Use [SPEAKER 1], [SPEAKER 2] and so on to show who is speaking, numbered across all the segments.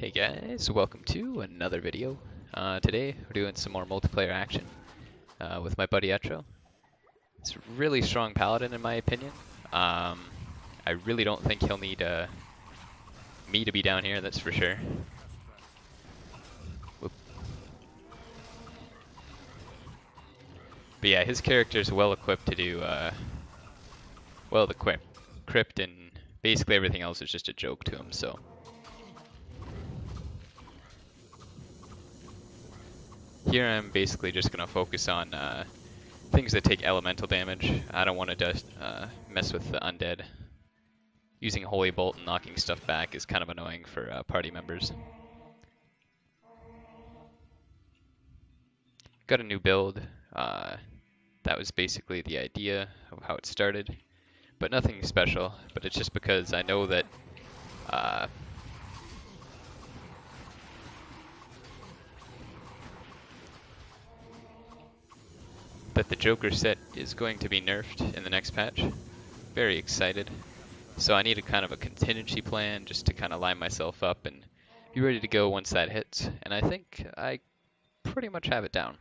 [SPEAKER 1] Hey guys, welcome to another video. Today we're doing some more multiplayer action with my buddy Etro. It's a really strong paladin in my opinion. I really don't think he'll need me to be down here, that's for sure. Whoop. But yeah, his character is well equipped to do well the crypt, and basically everything else is just a joke to him, so. Here I'm basically just going to focus on things that take elemental damage. I don't want to mess with the undead. Using Holy Bolt and knocking stuff back is kind of annoying for party members. Got a new build. That was basically the idea of how it started. But nothing special, but it's just because I know that the Joker set is going to be nerfed in the next patch. Very excited. So I need a kind of a contingency plan just to kind of line myself up and be ready to go once that hits. And I think I pretty much have it down.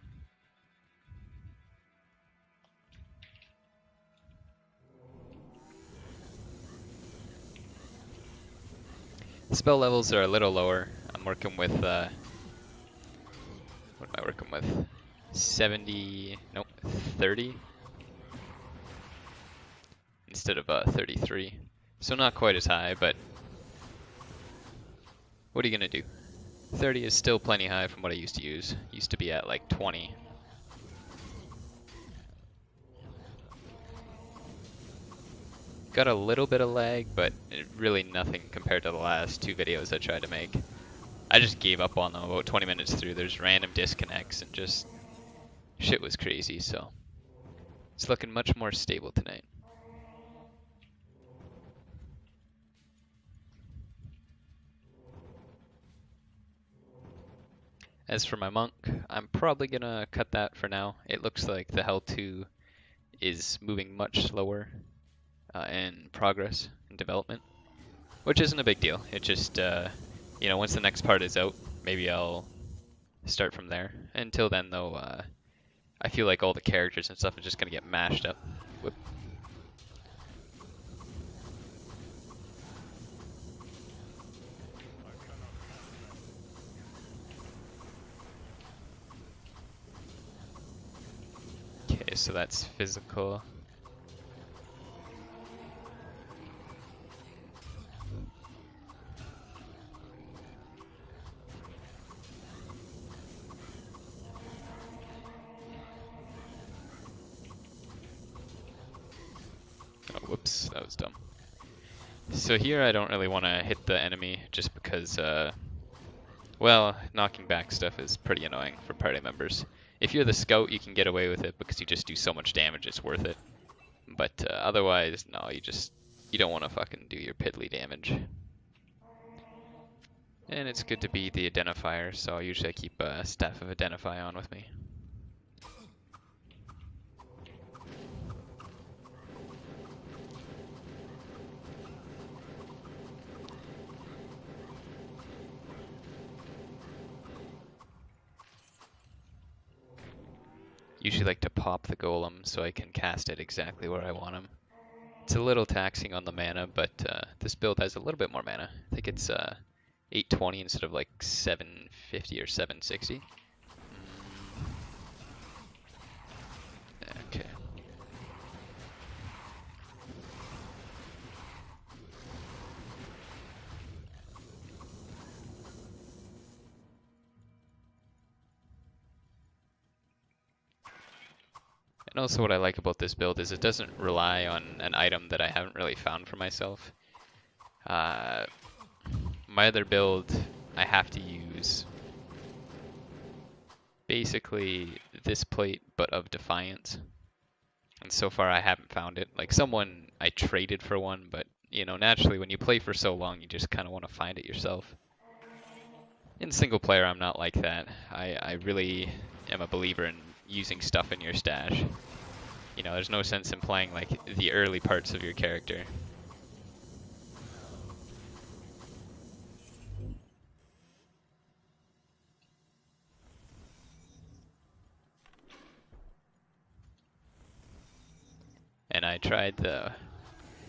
[SPEAKER 1] Spell levels are a little lower. I'm working with, what am I working with? 30 instead of 33. So not quite as high, but what are you gonna do? 30 is still plenty high from what I used to use. Used to be at like 20. Got a little bit of lag, but really nothing compared to the last two videos I tried to make. I just gave up on them about 20 minutes through. There's random disconnects and just shit was crazy, so it's looking much more stable tonight. As for my monk, I'm probably gonna cut that for now. It looks like the Thehell 2 is moving much slower in progress and development, which isn't a big deal. It just, you know, once the next part is out, maybe I'll start from there. Until then, though, I feel like all the characters and stuff are just gonna get mashed up. Whoop. Okay, so that's physical. Oh, whoops, that was dumb. So here I don't really want to hit the enemy just because, well, knocking back stuff is pretty annoying for party members. If you're the scout, you can get away with it because you just do so much damage, it's worth it. But otherwise, no, you don't want to fucking do your piddly damage. And it's good to be the identifier, so usually I keep a Staff of Identify on with me. Usually like to pop the golem so I can cast it exactly where I want him. It's a little taxing on the mana, but this build has a little bit more mana. I think it's 820 instead of like 750 or 760. Okay. And also what I like about this build is it doesn't rely on an item that I haven't really found for myself. My other build, I have to use basically this plate, but of Defiance. And so far I haven't found it. Like someone I traded for one, but you know, naturally when you play for so long, you just kind of want to find it yourself. In single player, I'm not like that. I really am a believer in using stuff in your stash. You know, there's no sense in playing like the early parts of your character. I tried the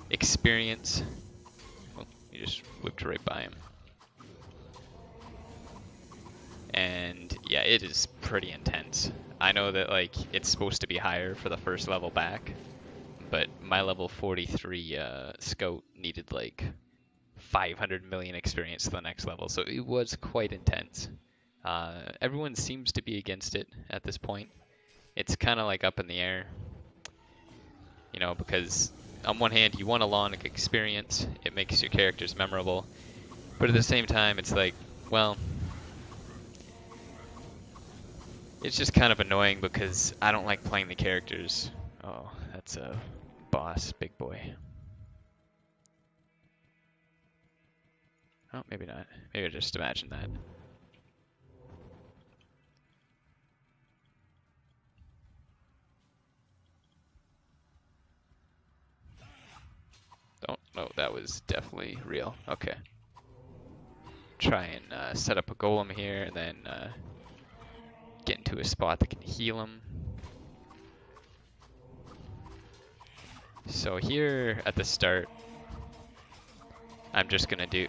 [SPEAKER 1] experience. Oh, you just whipped right by him. And yeah, it is pretty intense. I know that like it's supposed to be higher for the first level back, but my level 43 scout needed like 500 million experience to the next level, so it was quite intense. Everyone seems to be against it at this point. It's kind of like up in the air, you know, because on one hand you want a long experience, it makes your characters memorable, but at the same time it's like, well, it's just kind of annoying because I don't like playing the characters. Oh, that's a boss, big boy. Oh, maybe not. Maybe I just imagined that. Oh, no, that was definitely real. Okay. Try and set up a golem here and then get into a spot that can heal him. So here at the start, I'm just gonna do...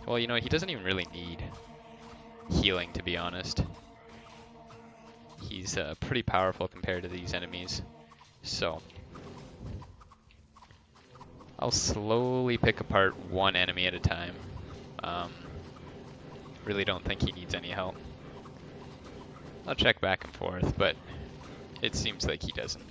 [SPEAKER 1] Well, you know, he doesn't even really need healing, to be honest. He's pretty powerful compared to these enemies. So I'll slowly pick apart one enemy at a time. Really don't think he needs any help. I'll check back and forth, but it seems like he doesn't.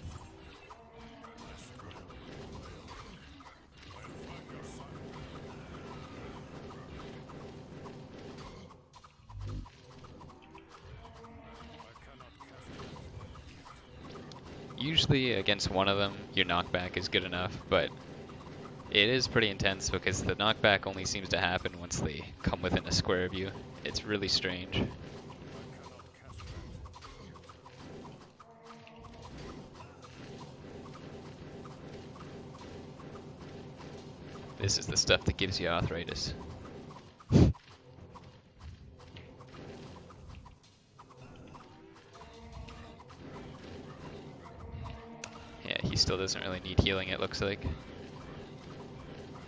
[SPEAKER 1] Usually against one of them, your knockback is good enough, but it is pretty intense because the knockback only seems to happen once they come within a square of you. It's really strange. This is the stuff that gives you arthritis. Yeah, he still doesn't really need healing, it looks like.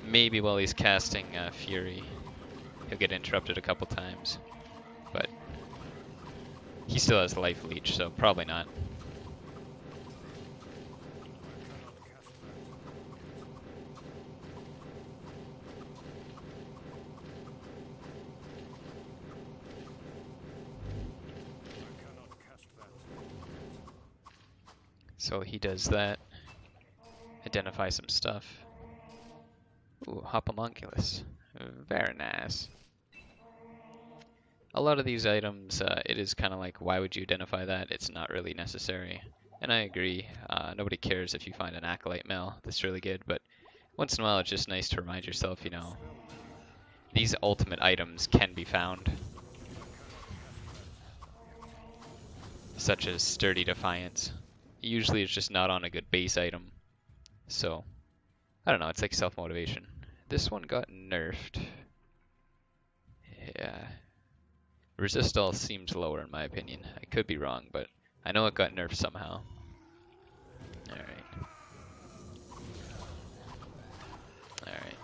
[SPEAKER 1] Maybe while he's casting Fury, he'll get interrupted a couple times, but he still has life leech, so probably not. So he does that. Identify some stuff. Ooh, homunculus. Very nice. A lot of these items, it is kind of like, why would you identify that? It's not really necessary. And I agree, nobody cares if you find an acolyte mail that's really good, but once in a while it's just nice to remind yourself, you know, these ultimate items can be found. Such as Sturdy Defiance. Usually it's just not on a good base item. So, I don't know, it's like self-motivation. This one got nerfed. Yeah. Resist all seems lower in my opinion. I could be wrong, but I know it got nerfed somehow. Alright. Alright.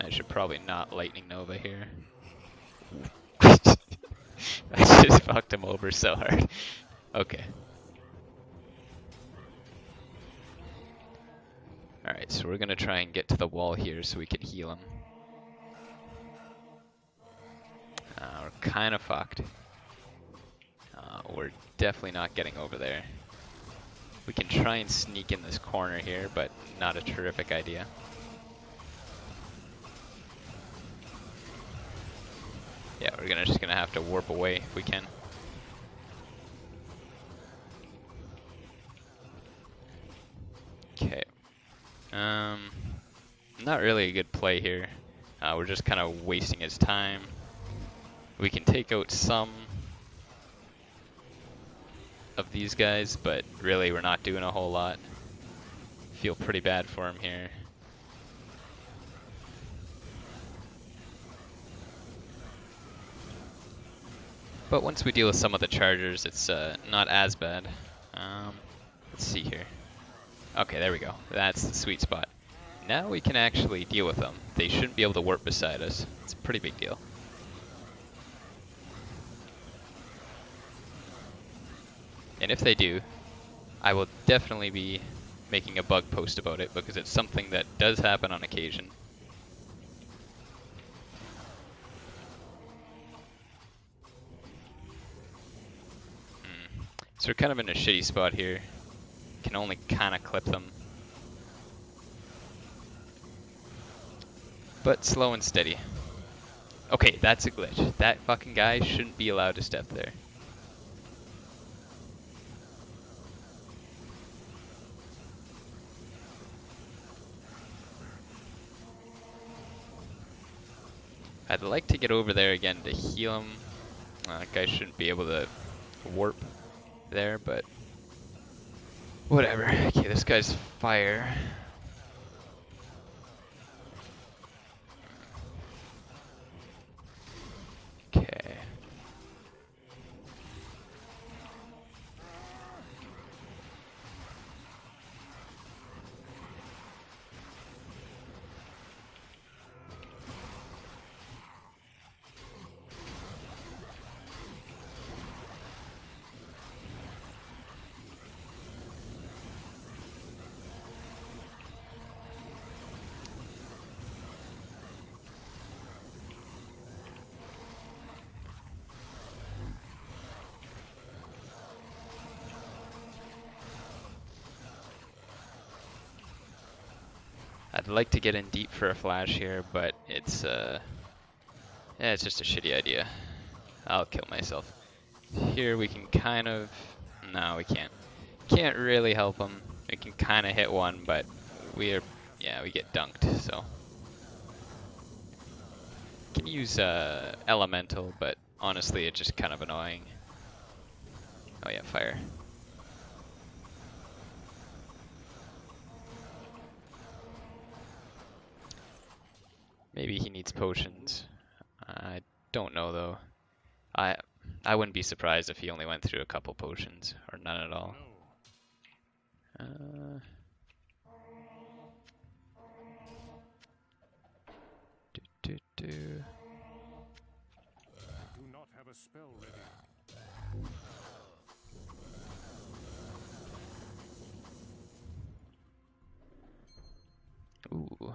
[SPEAKER 1] I should probably not Lightning Nova here. I just fucked him over so hard. Okay. Alright, so we're gonna try and get to the wall here so we can heal him. We're kinda fucked. We're definitely not getting over there. We can try and sneak in this corner here, but not a terrific idea. Yeah, we're just gonna have to warp away if we can. Okay. Not really a good play here. We're just kind of wasting his time. We can take out some. of these guys, but really we're not doing a whole lot. Feel pretty bad for him here. But once we deal with some of the chargers, it's not as bad. Let's see here. Okay, there we go. That's the sweet spot. Now we can actually deal with them. They shouldn't be able to warp beside us. It's a pretty big deal. And if they do, I will definitely be making a bug post about it because it's something that does happen on occasion. So we're kind of in a shitty spot here. Can only kind of clip them. But slow and steady. Okay, that's a glitch. That fucking guy shouldn't be allowed to step there. I'd like to get over there again to heal him. That guy shouldn't be able to warp there, but whatever. Okay, this guy's fire. Okay. I'd like to get in deep for a flash here, but it's it's just a shitty idea. I'll kill myself. Here we can kind of, no, we can't. Can't really help him. We can kind of hit one, but we get dunked. So can use elemental, but honestly, it's just kind of annoying. Oh yeah, fire. Maybe he needs potions. I don't know though. I wouldn't be surprised if he only went through a couple potions or none at all. Do.
[SPEAKER 2] I do not have a spell ready.
[SPEAKER 1] Ooh.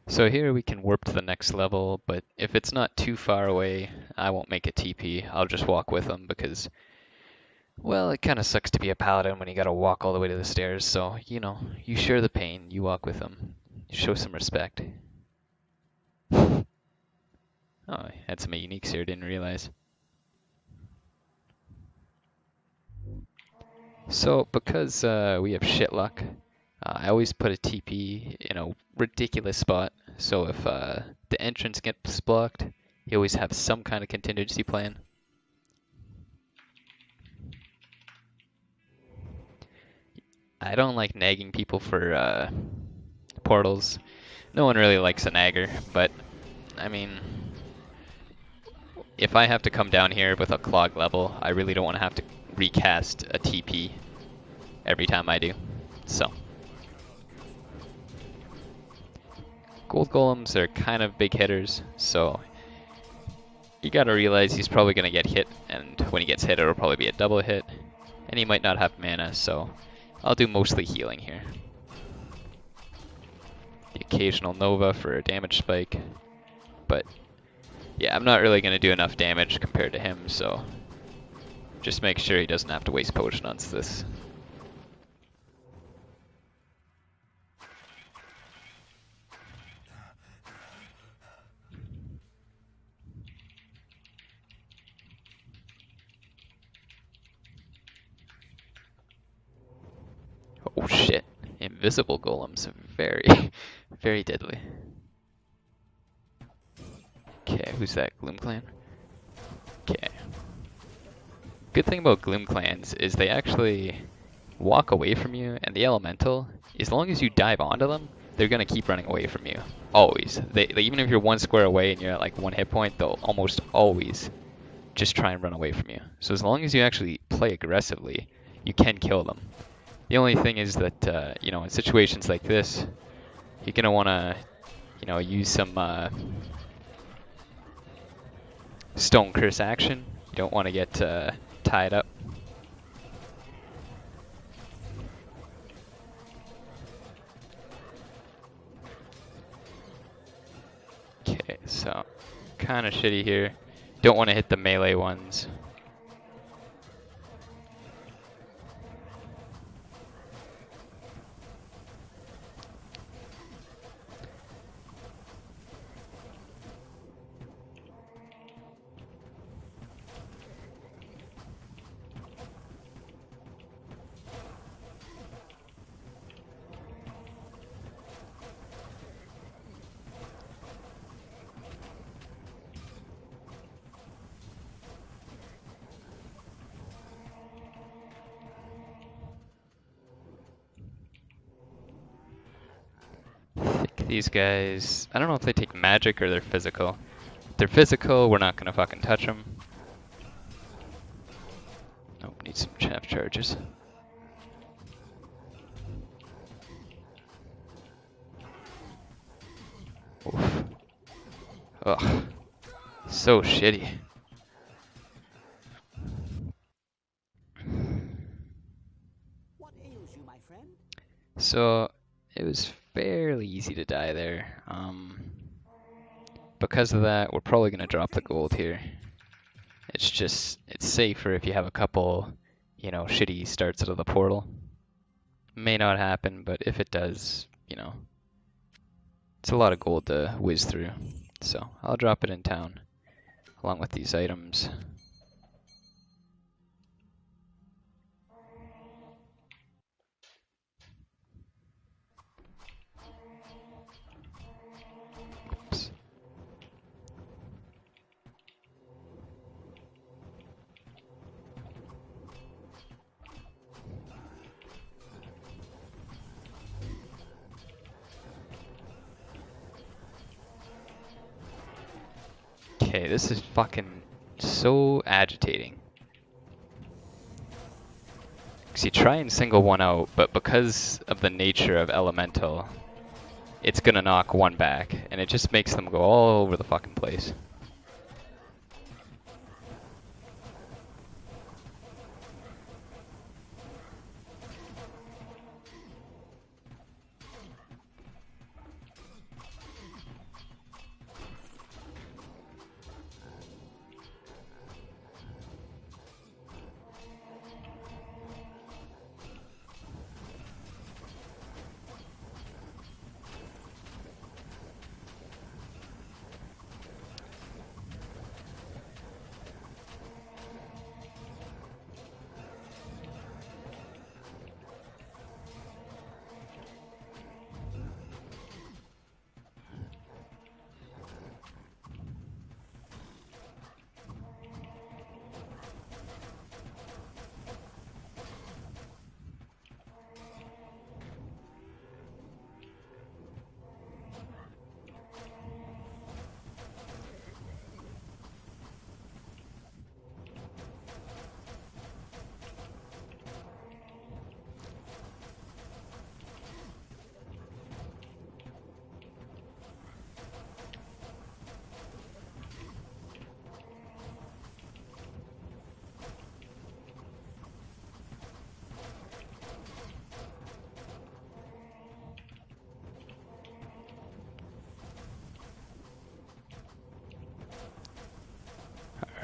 [SPEAKER 1] So here we can warp to the next level, but if it's not too far away, I won't make a TP. I'll just walk with them because, well, it kind of sucks to be a paladin when you gotta walk all the way to the stairs. So, you know, you share the pain, you walk with them. Show some respect. Oh, I had some uniques here, didn't realize. So, because we have shit luck, I always put a TP in a ridiculous spot. So if the entrance gets blocked, you always have some kind of contingency plan. I don't like nagging people for portals. No one really likes a nagger, but I mean, if I have to come down here with a clog level, I really don't want to have to recast a TP every time I do. So. Gold golems are kind of big hitters, so you gotta realize he's probably gonna get hit, and when he gets hit it'll probably be a double hit, and he might not have mana, so I'll do mostly healing here. The occasional Nova for a damage spike, but yeah, I'm not really gonna do enough damage compared to him, so Just make sure he doesn't have to waste potion on this. Oh shit. Invisible golems. Very, very deadly. Okay, who's that? Gloom Clan? Okay. Good thing about Gloom Clans is they actually walk away from you, and the Elemental, as long as you dive onto them, they're gonna keep running away from you. Always. Even if you're 1 square away and you're at like 1 hit point, they'll almost always just try and run away from you. So as long as you actually play aggressively, you can kill them. The only thing is that, you know, in situations like this, you're gonna wanna, you know, use some Stone Curse action. You don't want to get tied up. Okay, so kind of shitty here. Don't want to hit the melee ones. These guys, I don't know if they take magic or they're physical. If they're physical, we're not gonna fucking touch them. Nope, need some chaff charges. Oof. Ugh. So shitty.
[SPEAKER 3] What ails you, my friend?
[SPEAKER 1] So it was fairly easy to die there. Because of that, we're probably gonna drop the gold here. It's safer if you have a couple, you know, shitty starts out of the portal. May not happen, but if it does, you know, it's a lot of gold to whiz through. So I'll drop it in town, along with these items. Oops. Okay, this is fucking so agitating. Because you try and single one out, but because of the nature of Elemental, it's gonna knock one back, and it just makes them go all over the fucking place.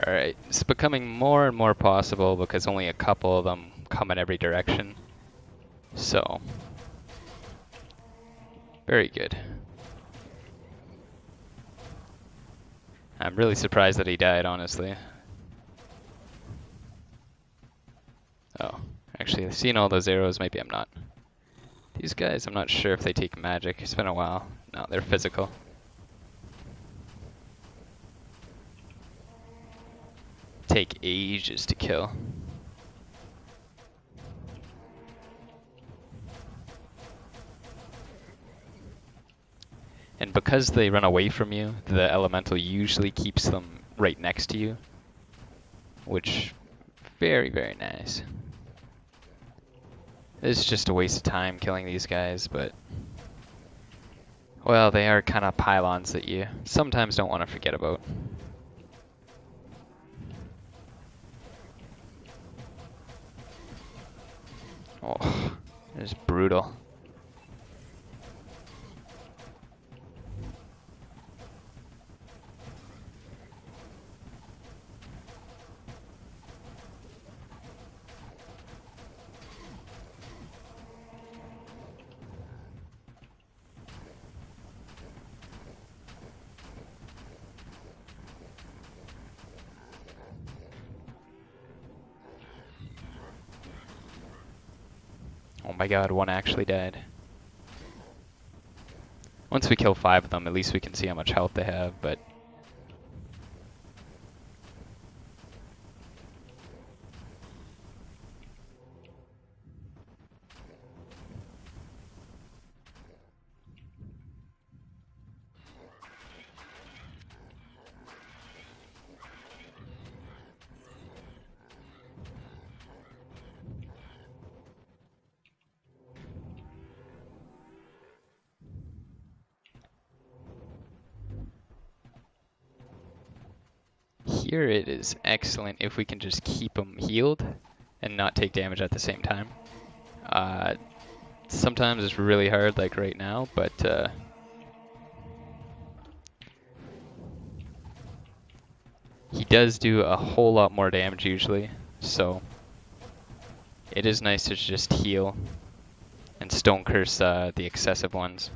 [SPEAKER 1] Alright, it's becoming more and more possible because only a couple of them come in every direction. So, very good. I'm really surprised that he died, honestly. Oh, actually, seeing all those arrows, maybe I'm not. These guys, I'm not sure if they take magic. It's been a while. No, they're physical. Take ages to kill. And because they run away from you, the elemental usually keeps them right next to you, which very, very nice. It's just a waste of time killing these guys, but well, they are kind of pylons that you sometimes don't want to forget about. Oh, it's brutal. Oh my god, one actually died. Once we kill 5 of them, at least we can see how much health they have, but here it is excellent if we can just keep them healed and not take damage at the same time. Sometimes it's really hard, like right now, but he does do a whole lot more damage usually, so it is nice to just heal and stone curse the excessive ones.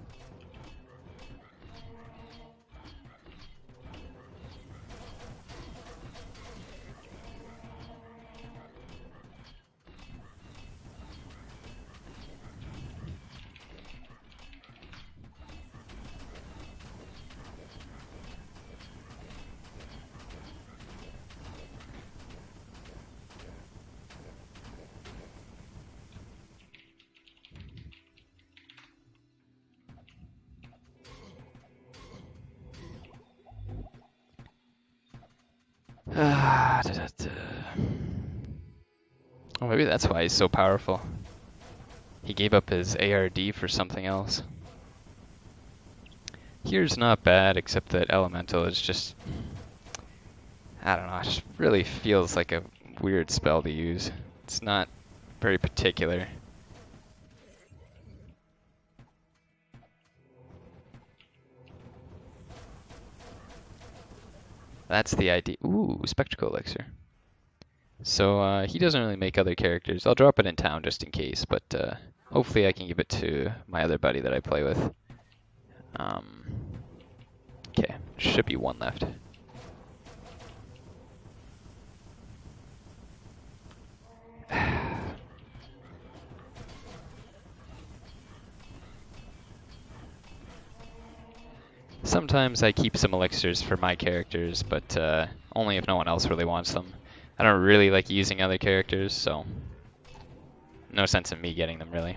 [SPEAKER 1] Oh, maybe that's why he's so powerful. He gave up his ARD for something else. Here's not bad, except that Elemental is just... I don't know, it just really feels like a weird spell to use. It's not very particular. That's the idea. Ooh, Spectral Elixir. So he doesn't really make other characters. I'll drop it in town just in case, but hopefully I can give it to my other buddy that I play with. Okay, should be one left. Sometimes I keep some elixirs for my characters, but only if no one else really wants them. I don't really like using other characters, so no sense in me getting them, really.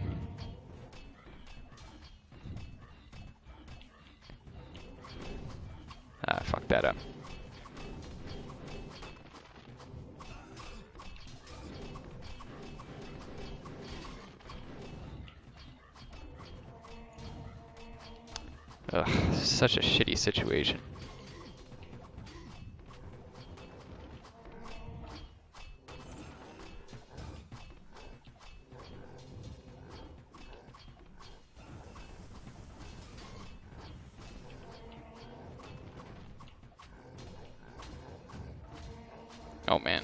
[SPEAKER 1] Ah, fuck that up. Ugh, such a shitty situation. Oh man.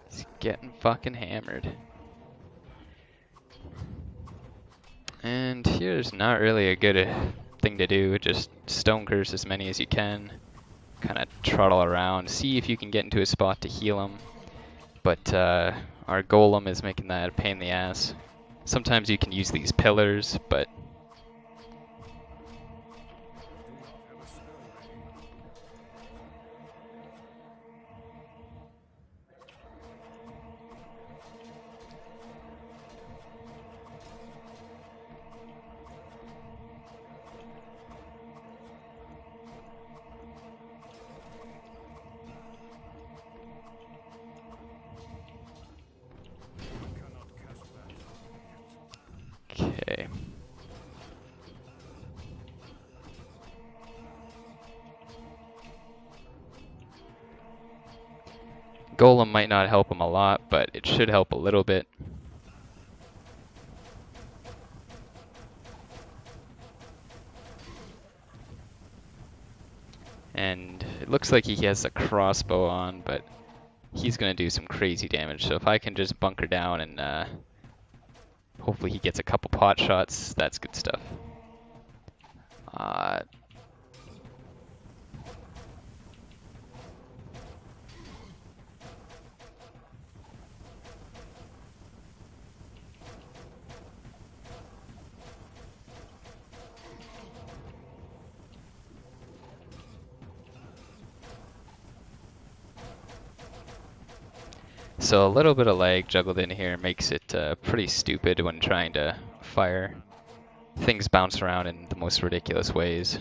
[SPEAKER 1] He's getting fucking hammered. And here's not really a good thing to do. Just stone curse as many as you can. Kind of trottle around. See if you can get into a spot to heal him. But our golem is making that a pain in the ass. Sometimes you can use these pillars, but okay. Golem might not help him a lot, but it should help a little bit. And it looks like he has a crossbow on, but he's going to do some crazy damage. So if I can just bunker down and hopefully he gets a couple pot shots, that's good stuff. Uh, So a little bit of lag juggled in here makes it pretty stupid when trying to fire. Things bounce around in the most ridiculous ways.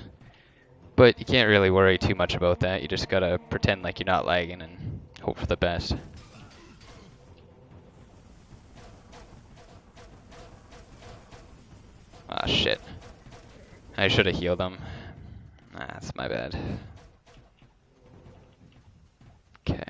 [SPEAKER 1] But you can't really worry too much about that. You just gotta pretend like you're not lagging and hope for the best. Ah, shit. I should have healed him. Ah, that's my bad. Okay.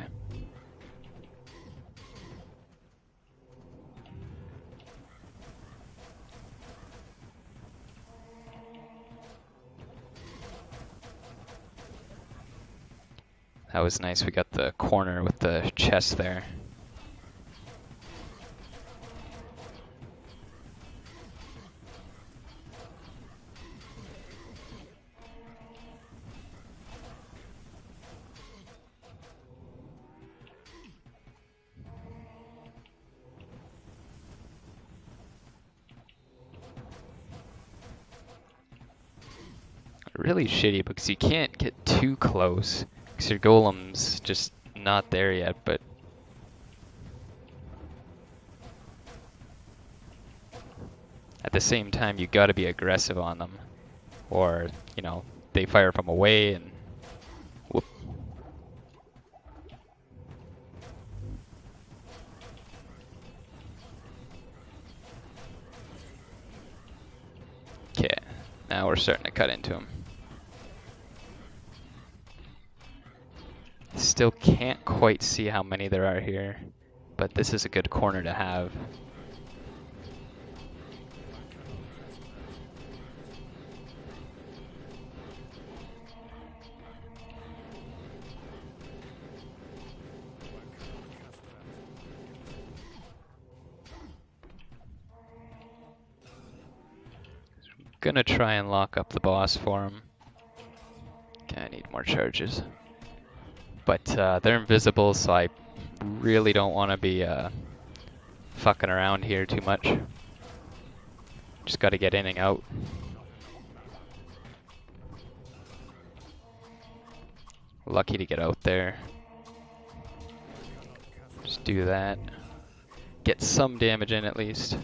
[SPEAKER 1] That was nice. We got the corner with the chest there. Really shitty because you can't get too close because your golem's just not there yet, but at the same time you gotta be aggressive on them or, you know, they fire from away and whoop. Okay, now we're starting to cut into him. Still can't quite see how many there are here, but this is a good corner to have. Gonna try and lock up the boss for him. Okay, I need more charges. But they're invisible, so I really don't want to be fucking around here too much. Just gotta get in and out. Lucky to get out there. Just do that. Get some damage in at least.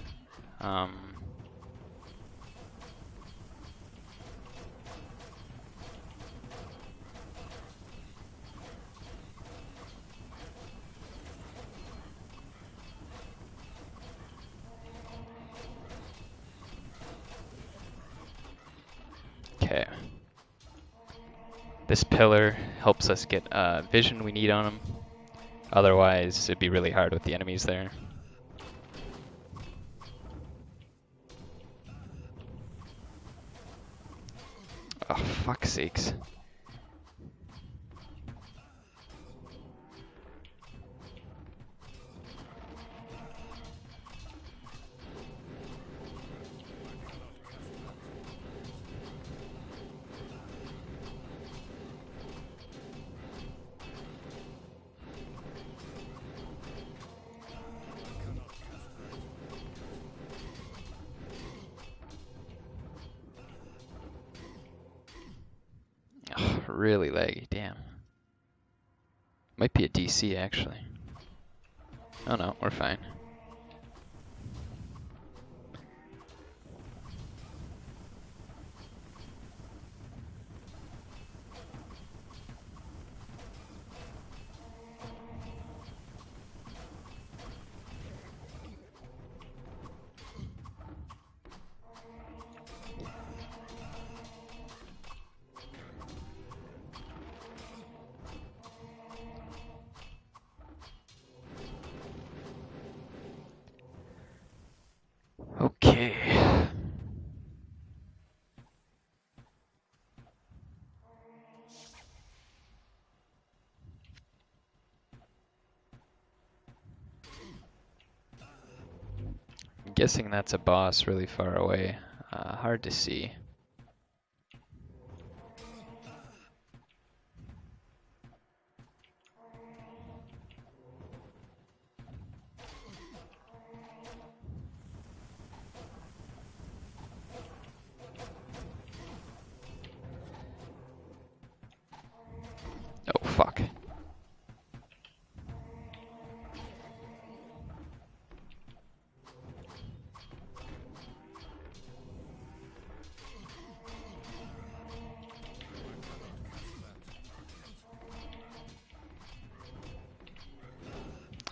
[SPEAKER 1] Okay. This pillar helps us get vision we need on him. Otherwise, it'd be really hard with the enemies there. Oh, fuck's sakes. really laggy, damn. Might be a DC actually. Oh no, we're fine. Okay. I'm guessing that's a boss really far away. Hard to see. Oh fuck.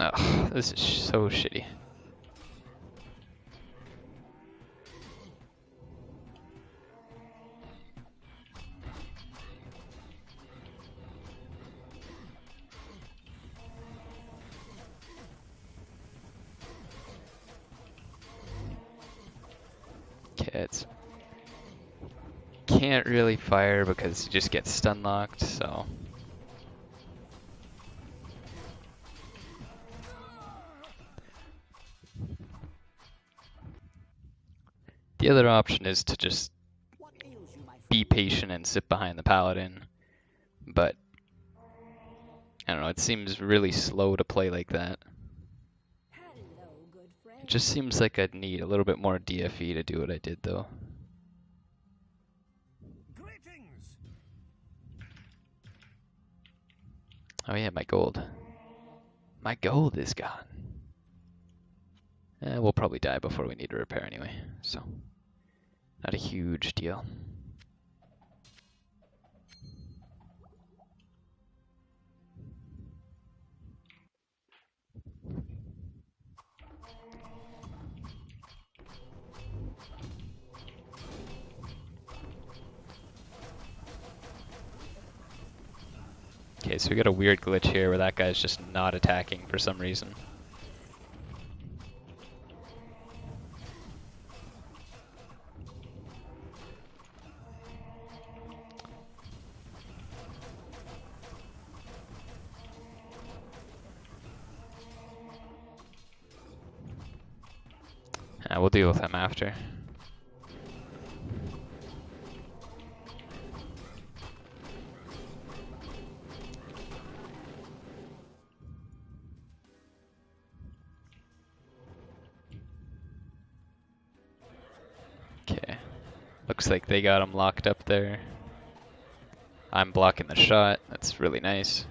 [SPEAKER 1] Oh, this is so shitty. Kids. Can't really fire because you just get stun locked, so. The other option is to just
[SPEAKER 3] What ails you, my
[SPEAKER 1] be
[SPEAKER 3] friend?
[SPEAKER 1] patient and sit behind the paladin, but I don't know, it seems really slow to play like that.
[SPEAKER 4] Hello, good friend.
[SPEAKER 1] It just seems like I'd need a little bit more DFE to do what I did though.
[SPEAKER 2] Greetings!
[SPEAKER 1] Oh yeah, my gold. My gold is gone. We'll probably die before we need to repair anyway, so not a huge deal. Okay, so we got a weird glitch here where that guy's just not attacking for some reason. We'll deal with him after. Okay, looks like they got him locked up there. I'm blocking the shot, that's really nice.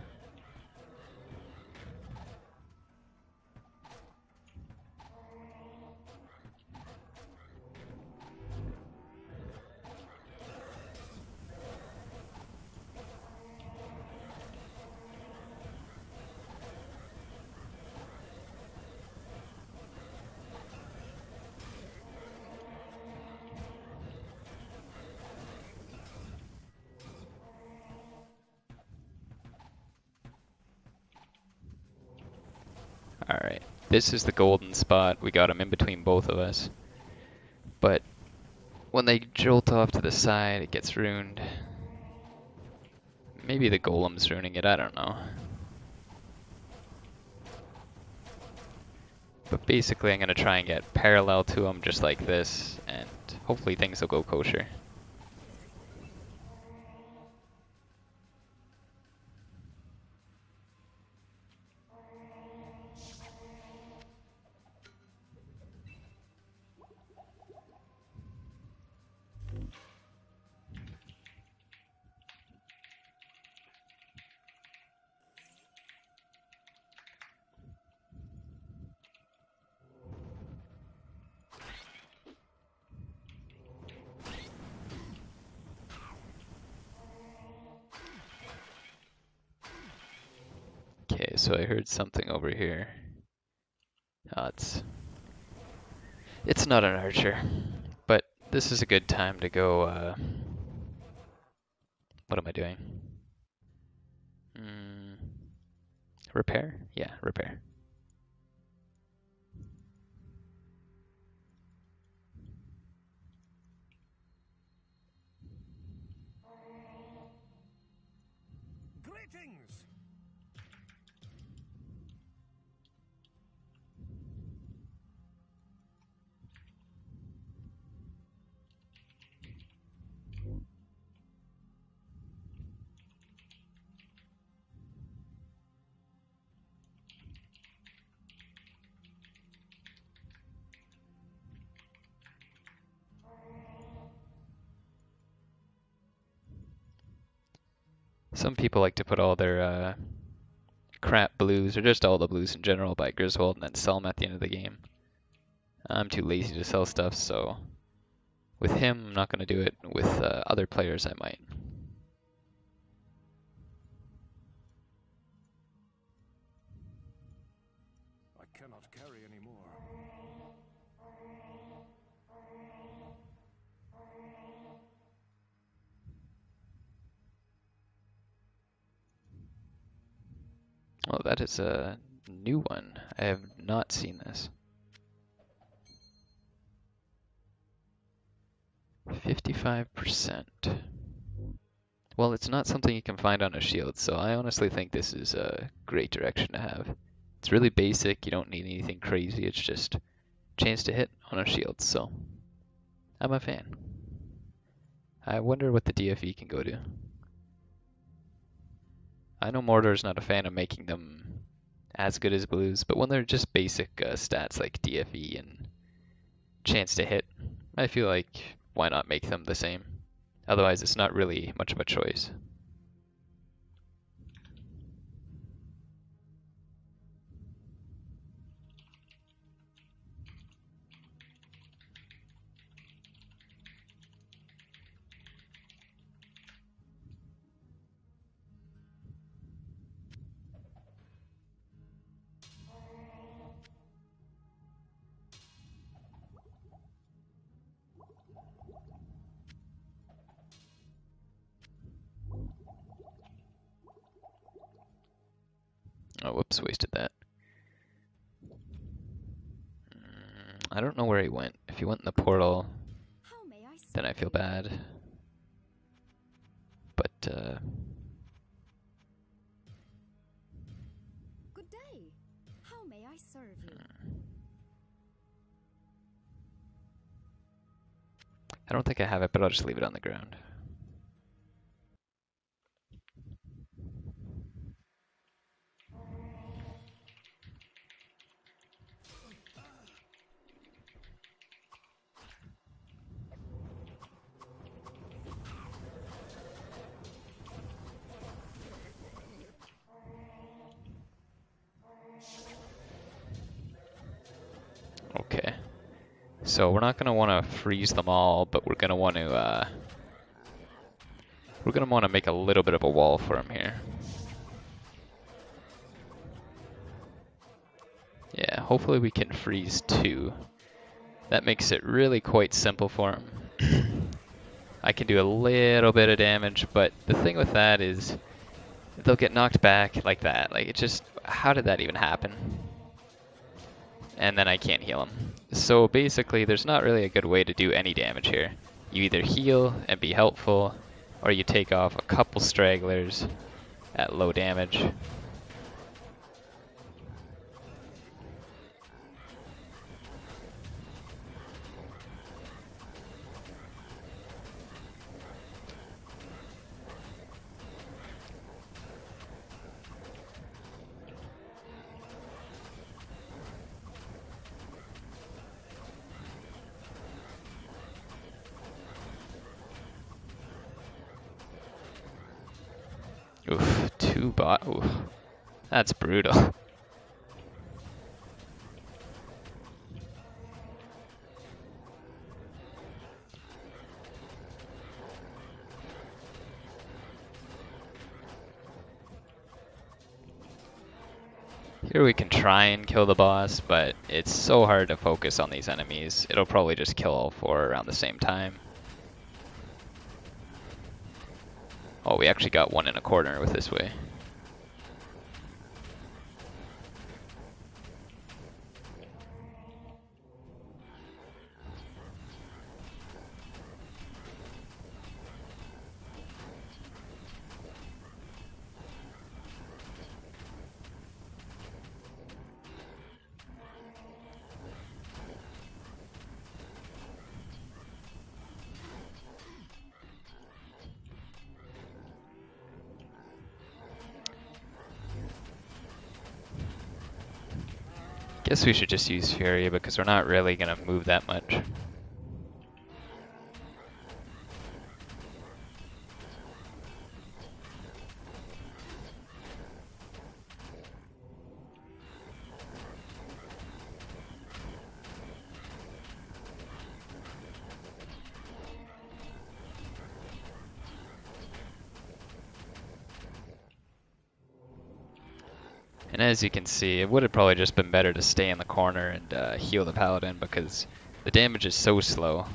[SPEAKER 1] Alright, this is the golden spot. We got him in between both of us. But when they jolt off to the side, it gets ruined. Maybe the golem's ruining it, I don't know. But basically I'm going to try and get parallel to him just like this, and hopefully things will go kosher. so I heard something over here. It's not an archer, but this is a good time to go. What am I doing? Repair? Yeah, repair.
[SPEAKER 2] Greetings!
[SPEAKER 1] Some people like to put all their crap blues, or just all the blues in general, by Griswold and then sell them at the end of the game. I'm too lazy to sell stuff, so with him, I'm not going to do it. With other players, I might.
[SPEAKER 2] I cannot carry any more.
[SPEAKER 1] Oh, that is a new one. I have not seen this. 55%. Well, it's not something you can find on a shield, so I honestly think this is a great direction to have. It's really basic, you don't need anything crazy, it's just chance to hit on a shield, so I'm a fan. I wonder what the DFE can go to. I know Mordor's not a fan of making them as good as blues, but when they're just basic stats like DFE and chance to hit, I feel like why not make them the same? Otherwise, it's not really much of a choice. Oh, whoops, wasted that. I don't know where he went. If he went in the portal,
[SPEAKER 4] How may I
[SPEAKER 1] then I
[SPEAKER 4] serve
[SPEAKER 1] feel
[SPEAKER 4] you?
[SPEAKER 1] bad. But,
[SPEAKER 4] Good day. How may I serve you?
[SPEAKER 1] I don't think I have it, but I'll just leave it on the ground. Okay. So we're not going to want to freeze them all, but we're going to want to make a little bit of a wall for him here. Yeah, hopefully we can freeze 2. That makes it really quite simple for him. I can do a little bit of damage, but the thing with that is they'll get knocked back like that. Like, it just, how did that even happen? And then I can't heal them. So basically, there's not really a good way to do any damage here. You either heal and be helpful, or you take off a couple stragglers at low damage. Oof, 2 bot. Oof, that's brutal. Here we can try and kill the boss, but it's so hard to focus on these enemies. It'll probably just kill all four around the same time. Oh, we actually got one in a corner with this way. Guess we should just use Fury because we're not really gonna move that much. And as you can see, it would have probably just been better to stay in the corner and heal the paladin because the damage is so slow.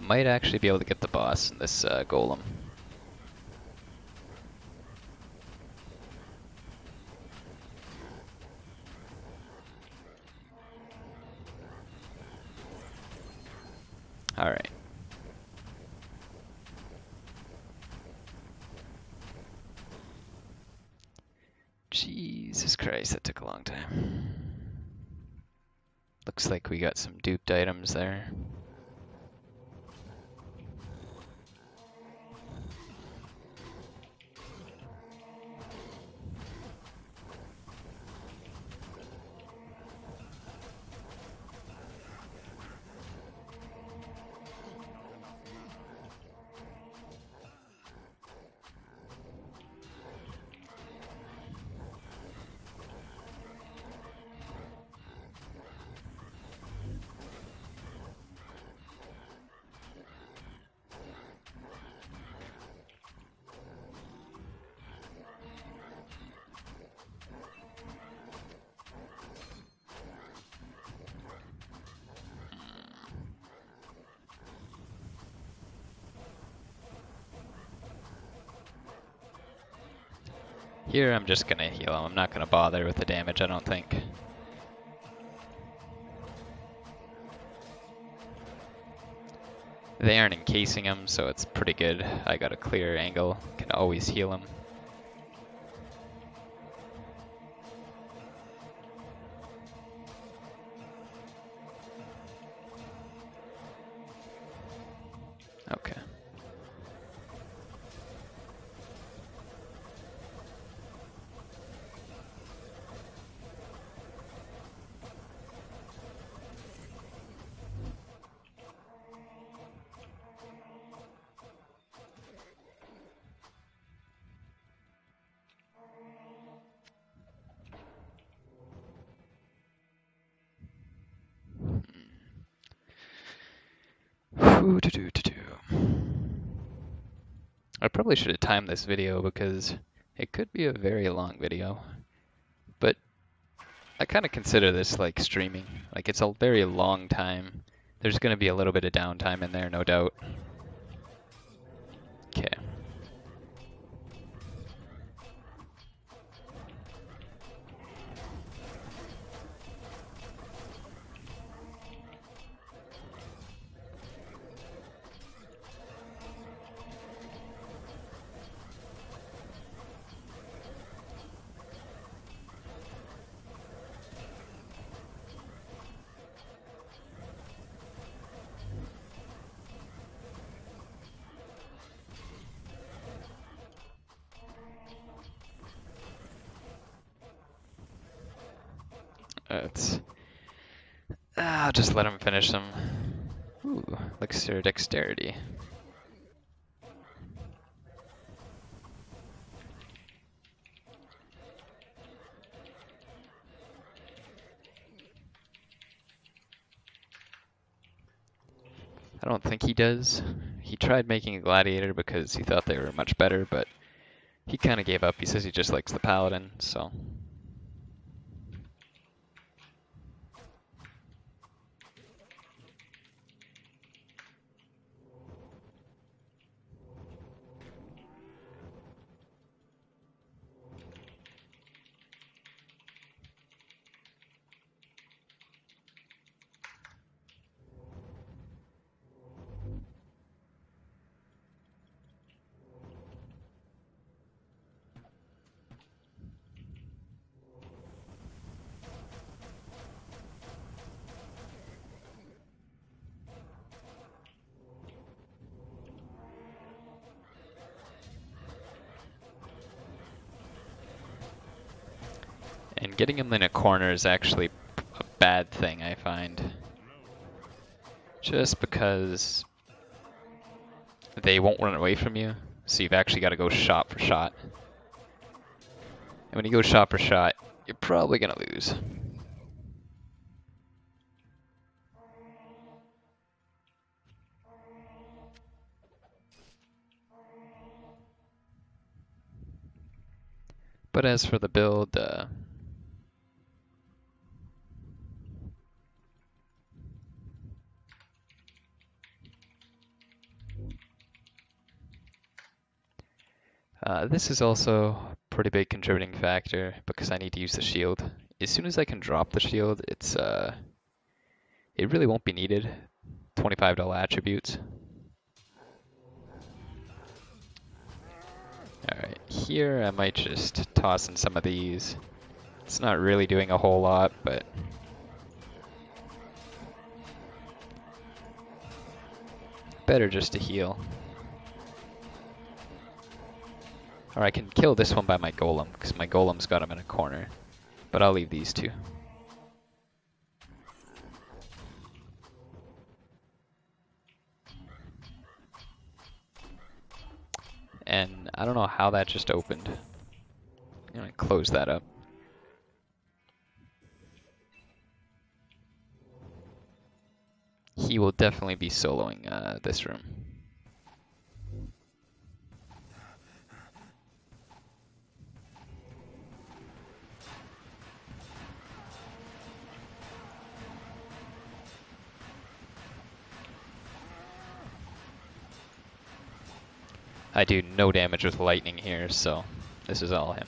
[SPEAKER 1] Might actually be able to get the boss in this golem. Alright. Jesus Christ, that took a long time. Looks like we got some duped items there. Here I'm just gonna heal him. I'm not gonna bother with the damage, I don't think. They aren't encasing him, so it's pretty good. I got a clear angle, can always heal him. Okay. I probably should have timed this video because it could be a very long video, but I kind of consider this like streaming. Like it's a very long time. There's going to be a little bit of downtime in there, no doubt. Okay. It's I'll just let him finish them. Ooh, elixir dexterity. I don't think he does. He tried making a gladiator because he thought they were much better, but he kind of gave up. He says he just likes the paladin, so. And getting him in a corner is actually a bad thing, I find. Just because they won't run away from you, so you've actually got to go shot for shot. And when you go shot for shot, you're probably going to lose. But as for the build, this is also a pretty big contributing factor because I need to use the shield. As soon as I can drop the shield, it really won't be needed. $25 attributes. Alright, here I might just toss in some of these. It's not really doing a whole lot, but better just to heal. Or I can kill this one by my golem, because my golem's got him in a corner. But I'll leave these two. And I don't know how that just opened. I'm gonna close that up. He will definitely be soloing this room. I do no damage with lightning here, so this is all him.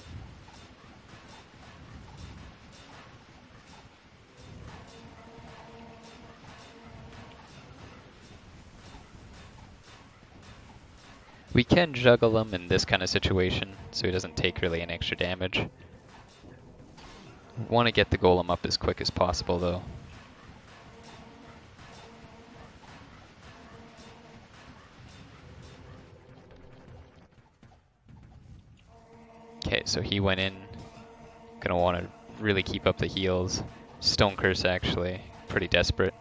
[SPEAKER 1] We can juggle him in this kind of situation, so he doesn't take really any extra damage. Want to get the golem up as quick as possible, though. Okay, so he went in. Gonna want to really keep up the heals. Stone Curse, actually. Pretty desperate.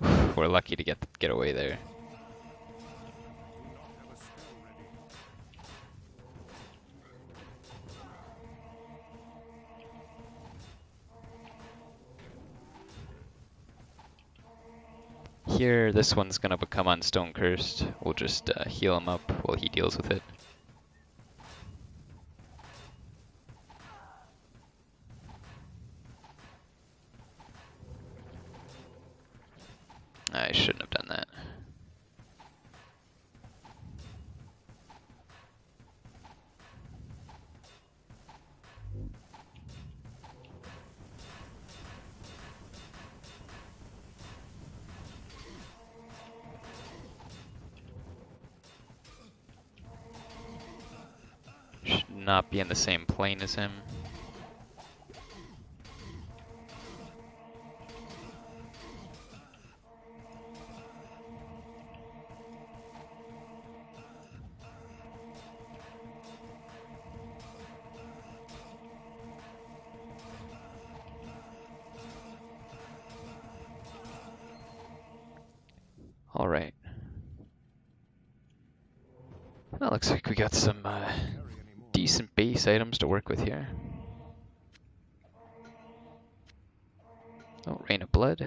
[SPEAKER 1] Oof, we're lucky to get away there. Here, this one's gonna become unstone cursed. We'll just heal him up while he deals with it. I shouldn't have done that. not be in the same plane as him. All right. Well, looks like we got some decent base items to work with here. Oh, Rain of Blood.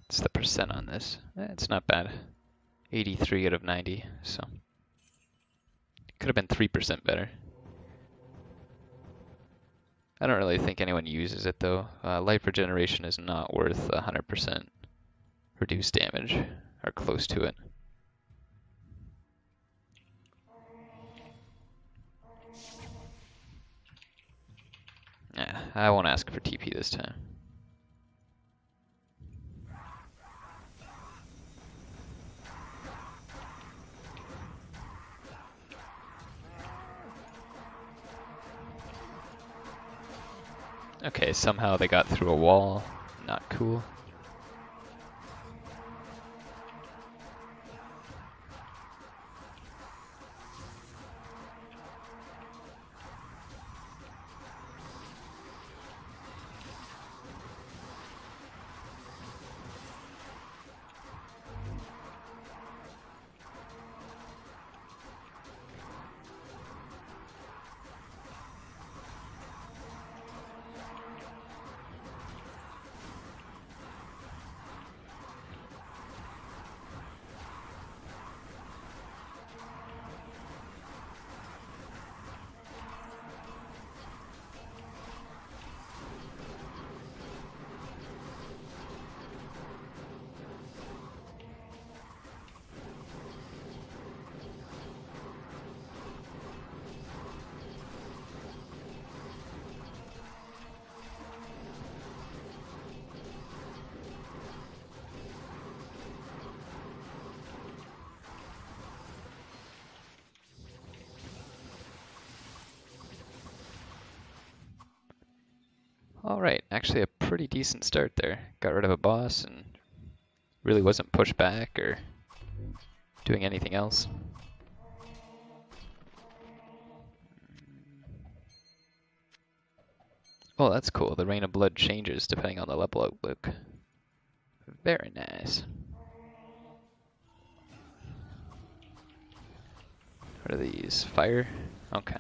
[SPEAKER 1] What's the percent on this? It's not bad. 83 out of 90, so could have been 3% better. I don't really think anyone uses it though. Life regeneration is not worth 100% reduced damage, or close to it. Yeah, I won't ask for TP this time. Okay, somehow they got through a wall. Not cool. Alright, actually a pretty decent start there. Got rid of a boss and really wasn't pushed back or doing anything else. Oh, that's cool. The Rain of Blood changes depending on the level outlook. Very nice. What are these? Fire? Okay.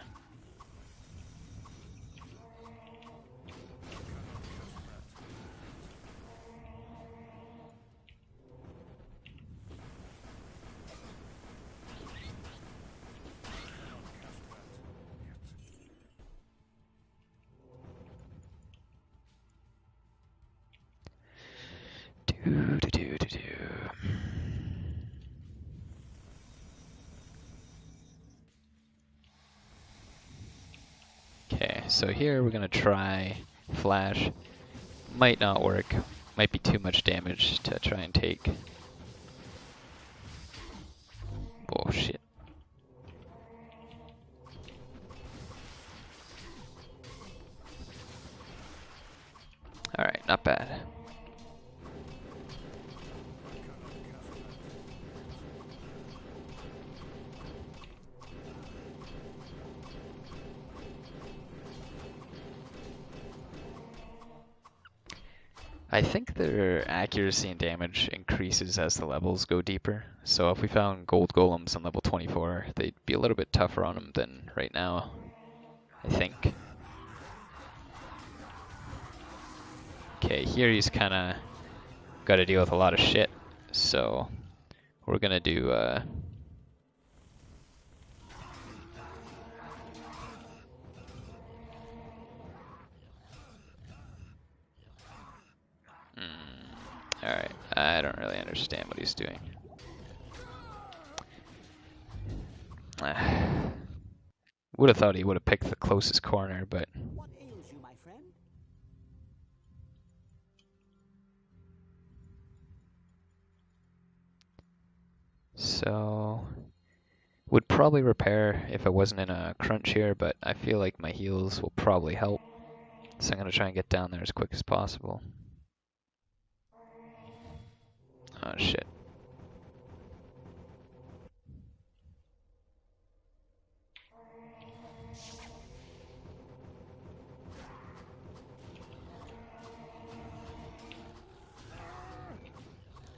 [SPEAKER 1] Okay, so here we're gonna try Flash. Might not work. Might be too much damage to try and take. Oh shit. Alright, not bad. I think their accuracy and damage increases as the levels go deeper. So if we found gold golems on level 24, they'd be a little bit tougher on them than right now, I think. Okay, here he's kind of got to deal with a lot of shit. So we're going to do... Alright, I don't really understand what he's doing. Would have thought he would have picked the closest corner, but...
[SPEAKER 3] What ails you, my friend?
[SPEAKER 1] So would probably repair if I wasn't in a crunch here, but I feel like my heals will probably help. So I'm gonna try and get down there as quick as possible. Oh shit.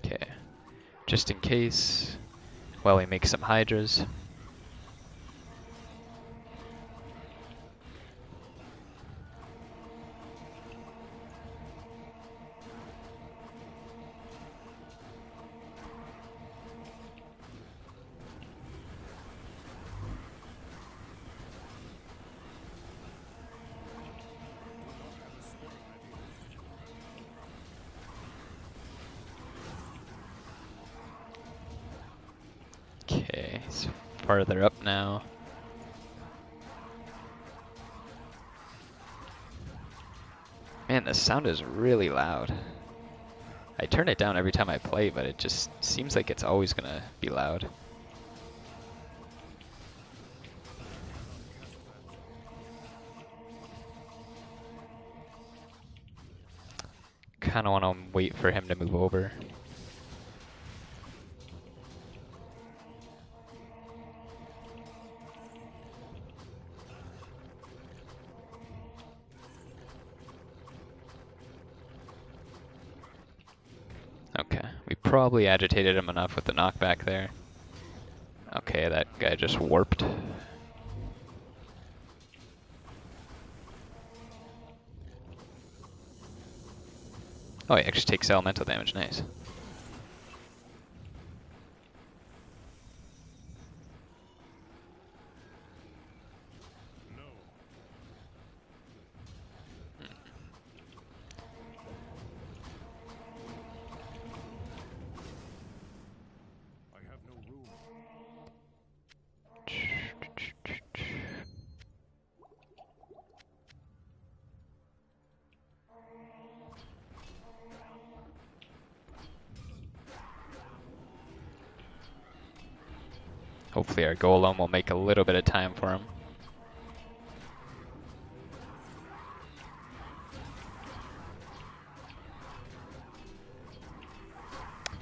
[SPEAKER 1] Okay. Just in case, while we make some hydras. Okay, it's farther up now. Man, the sound is really loud. I turn it down every time I play, but it just seems like it's always gonna be loud. Kinda wanna wait for him to move over. Okay, we probably agitated him enough with the knockback there. Okay, that guy just warped. Oh, he actually takes elemental damage, nice.
[SPEAKER 2] No. I have no room.
[SPEAKER 1] Hopefully our golem will make a little bit of time for him.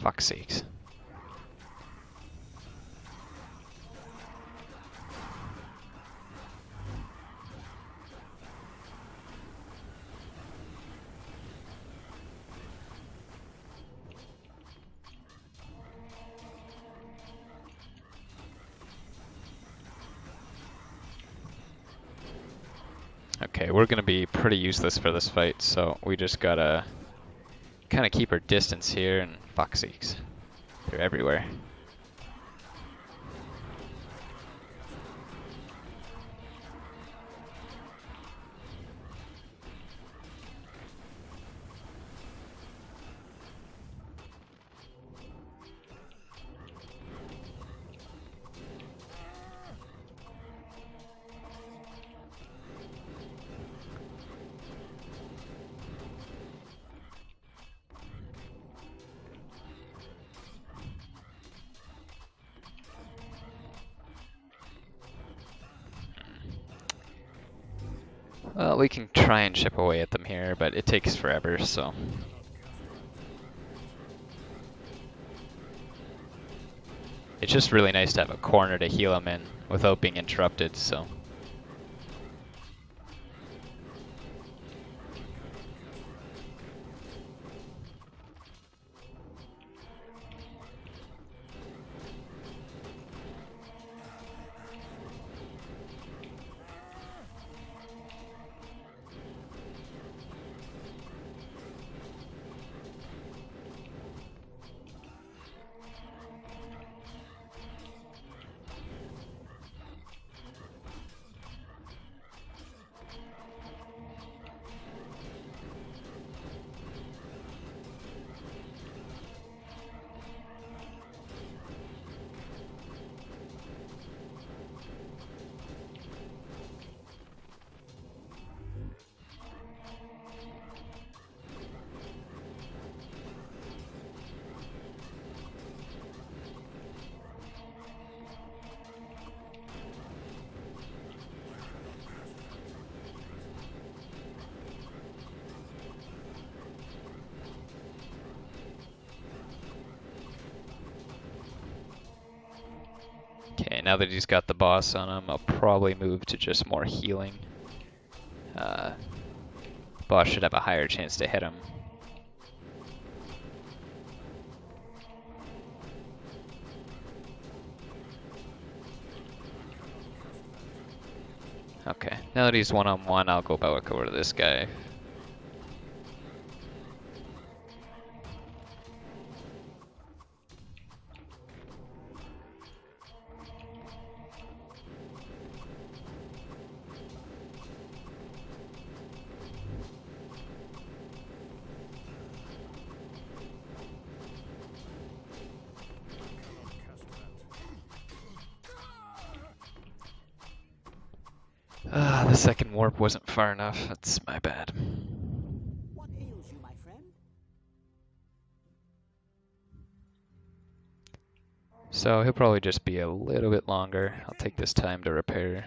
[SPEAKER 1] Fuck's sakes. Okay, we're gonna be pretty useless for this fight, so we just gotta kind of keep our distance here, and fuck's sakes, they're everywhere. Well, we can try and chip away at them here, but it takes forever, so. It's just really nice to have a corner to heal them in without being interrupted, so. now that he's got the boss on him, I'll probably move to just more healing. Boss should have a higher chance to hit him. Okay, now that he's one-on-one, I'll go back over to this guy. The second warp wasn't far enough. That's my bad.
[SPEAKER 3] What ails you, my friend?
[SPEAKER 1] So he'll probably just be a little bit longer. I'll take this time to repair.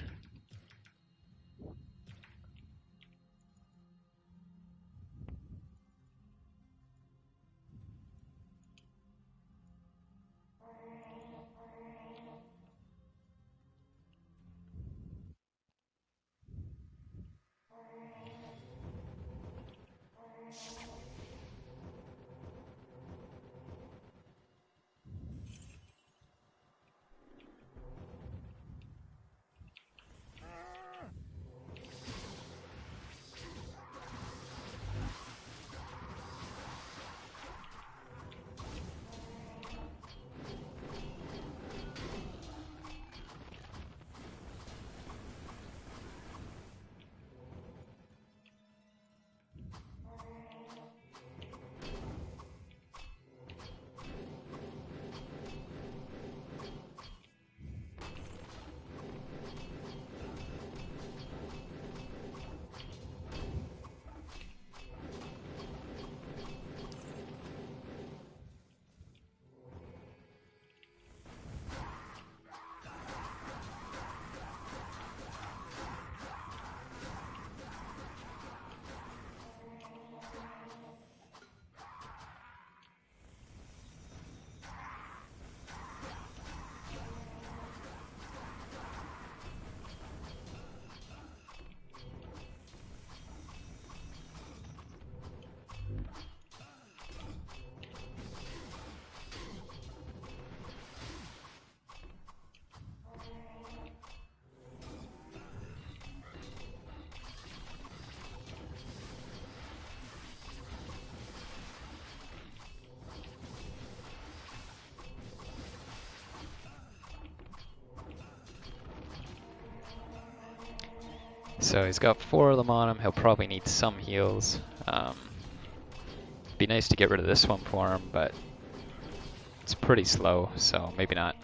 [SPEAKER 1] So he's got 4 of them on him. He'll probably need some heals. Be nice to get rid of this one for him, but it's pretty slow, so maybe not.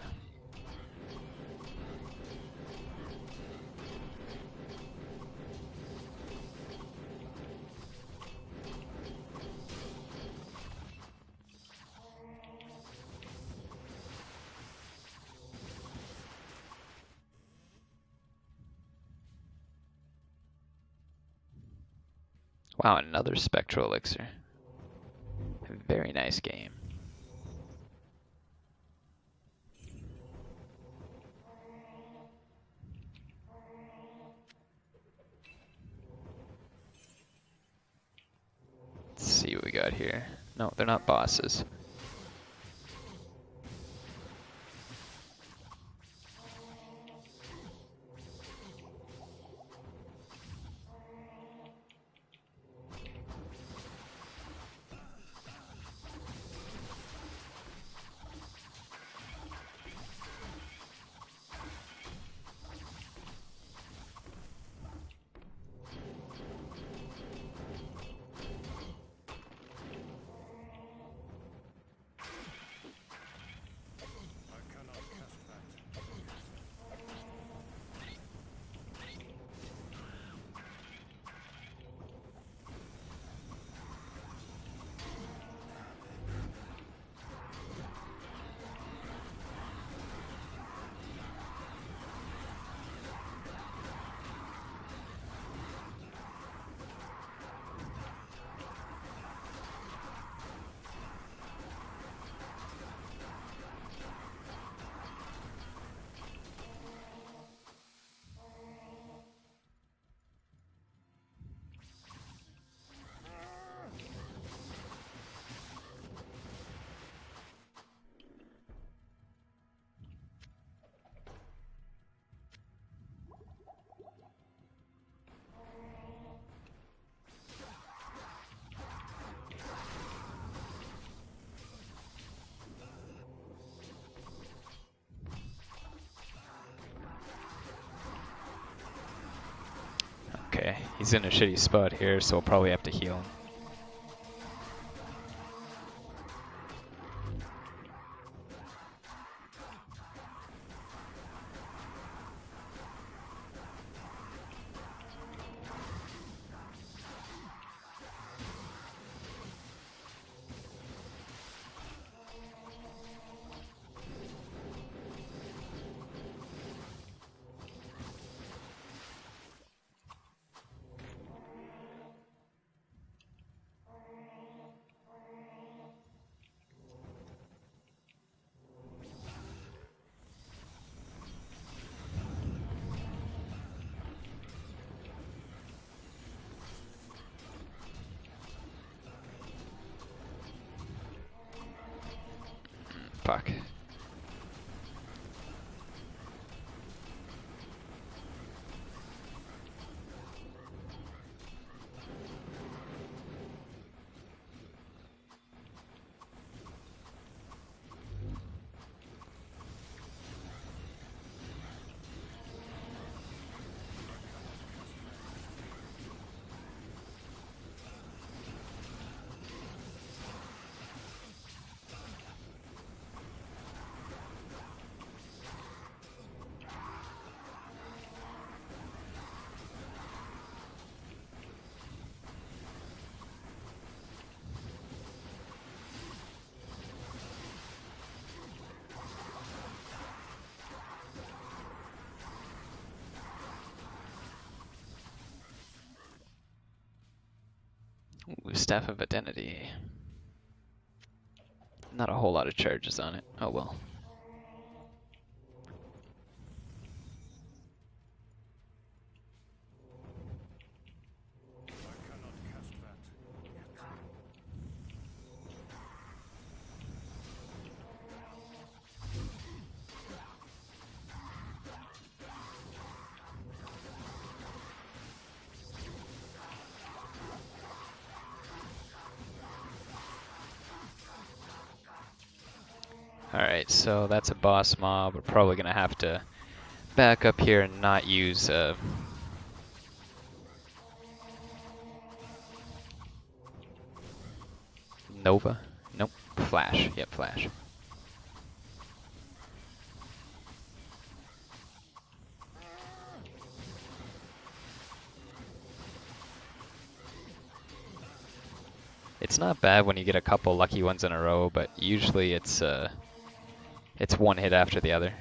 [SPEAKER 1] Wow, another Spectral Elixir. Very nice game. Let's see what we got here. No, they're not bosses. Okay, he's in a shitty spot here, so I'll probably have to heal him. Fuck. Ooh, Staff of Identity. Not a whole lot of charges on it. Oh well.
[SPEAKER 2] I cannot cast that yet.
[SPEAKER 1] Alright, so that's a boss mob. We're probably gonna have to back up here and not use Nova. Nope. Flash. Yep, Flash. It's not bad when you get a couple lucky ones in a row, but usually it's one hit after the other.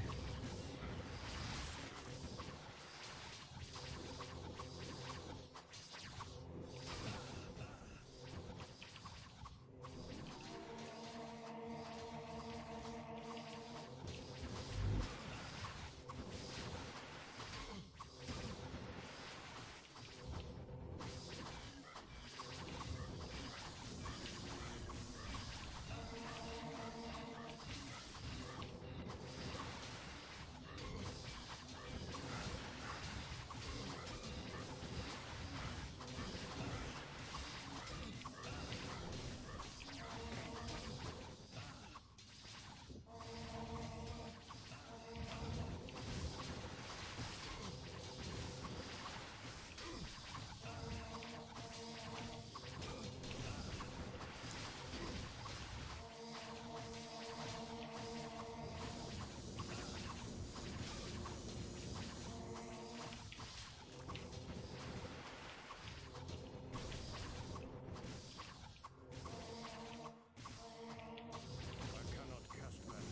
[SPEAKER 2] I cannot cast that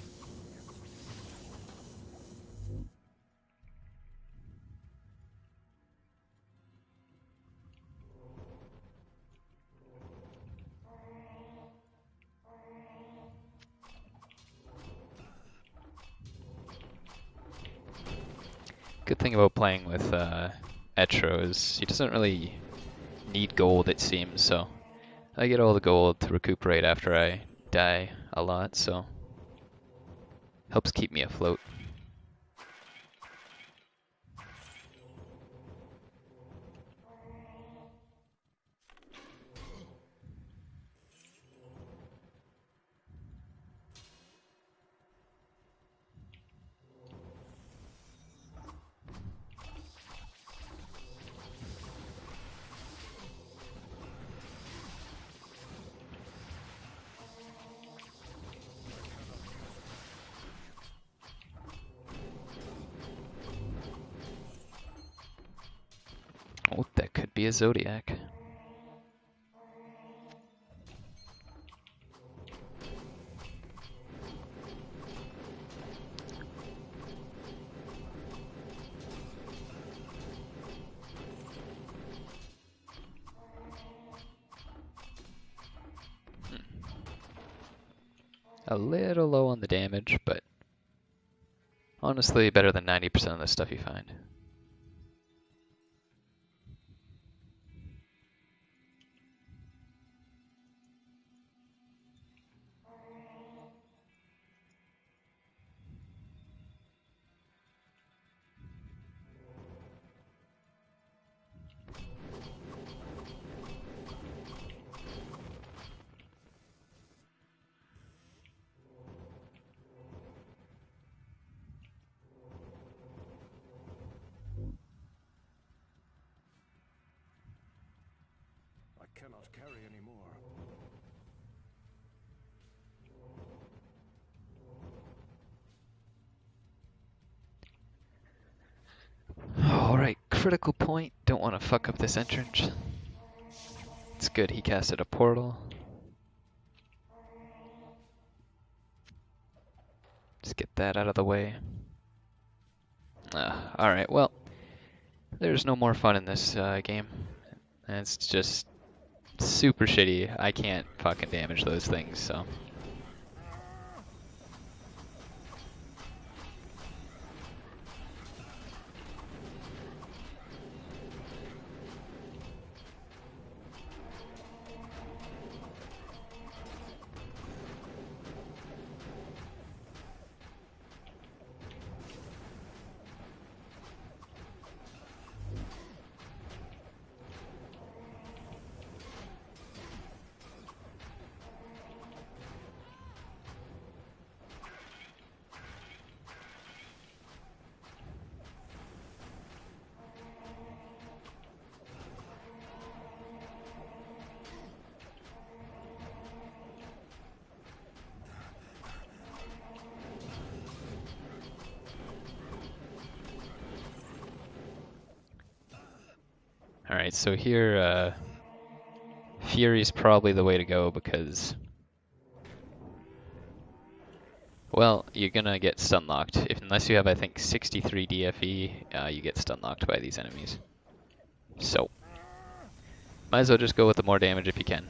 [SPEAKER 2] yet.
[SPEAKER 1] Good thing about playing with Etro is he doesn't really need gold, it seems, so I get all the gold to recuperate after I die a lot, so helps keep me afloat. be a Zodiac. A little low on the damage, but honestly better than 90% of the stuff you find.
[SPEAKER 2] I cannot carry any more.
[SPEAKER 1] Alright, critical point. Don't want to fuck up this entrance. It's good he casted a portal. Just get that out of the way. Alright, well, there's no more fun in this game. And it's just super shitty. I can't fucking damage those things, so. Alright, so here, Fury's probably the way to go because, well, you're gonna get stun locked. Unless you have, I think, 63 DFE, you get stun locked by these enemies. So, might as well just go with the more damage if you can.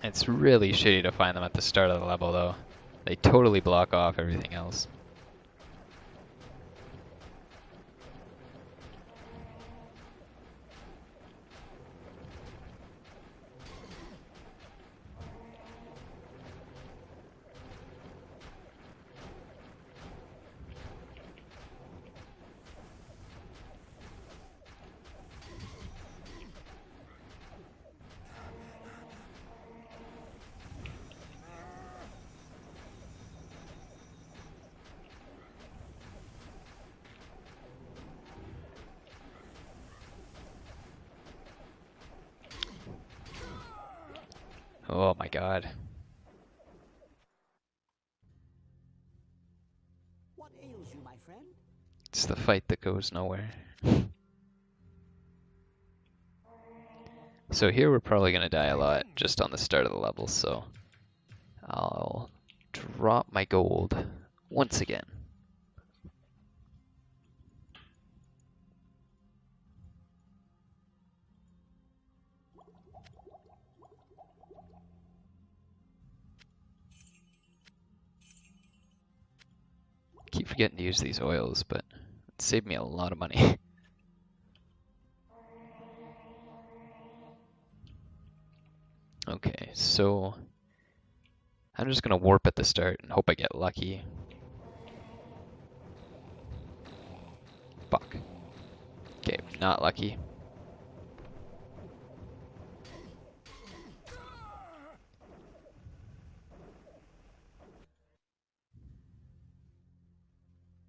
[SPEAKER 1] It's really shitty to find them at the start of the level, though. They totally block off everything else. Oh my god.
[SPEAKER 3] What ails you, my friend?
[SPEAKER 1] It's the fight that goes nowhere. So here we're probably going to die a lot just on the start of the level, so I'll drop my gold once again. Keep forgetting to use these oils, but it saved me a lot of money. Okay, so I'm just gonna warp at the start and hope I get lucky. Fuck. Okay, not lucky.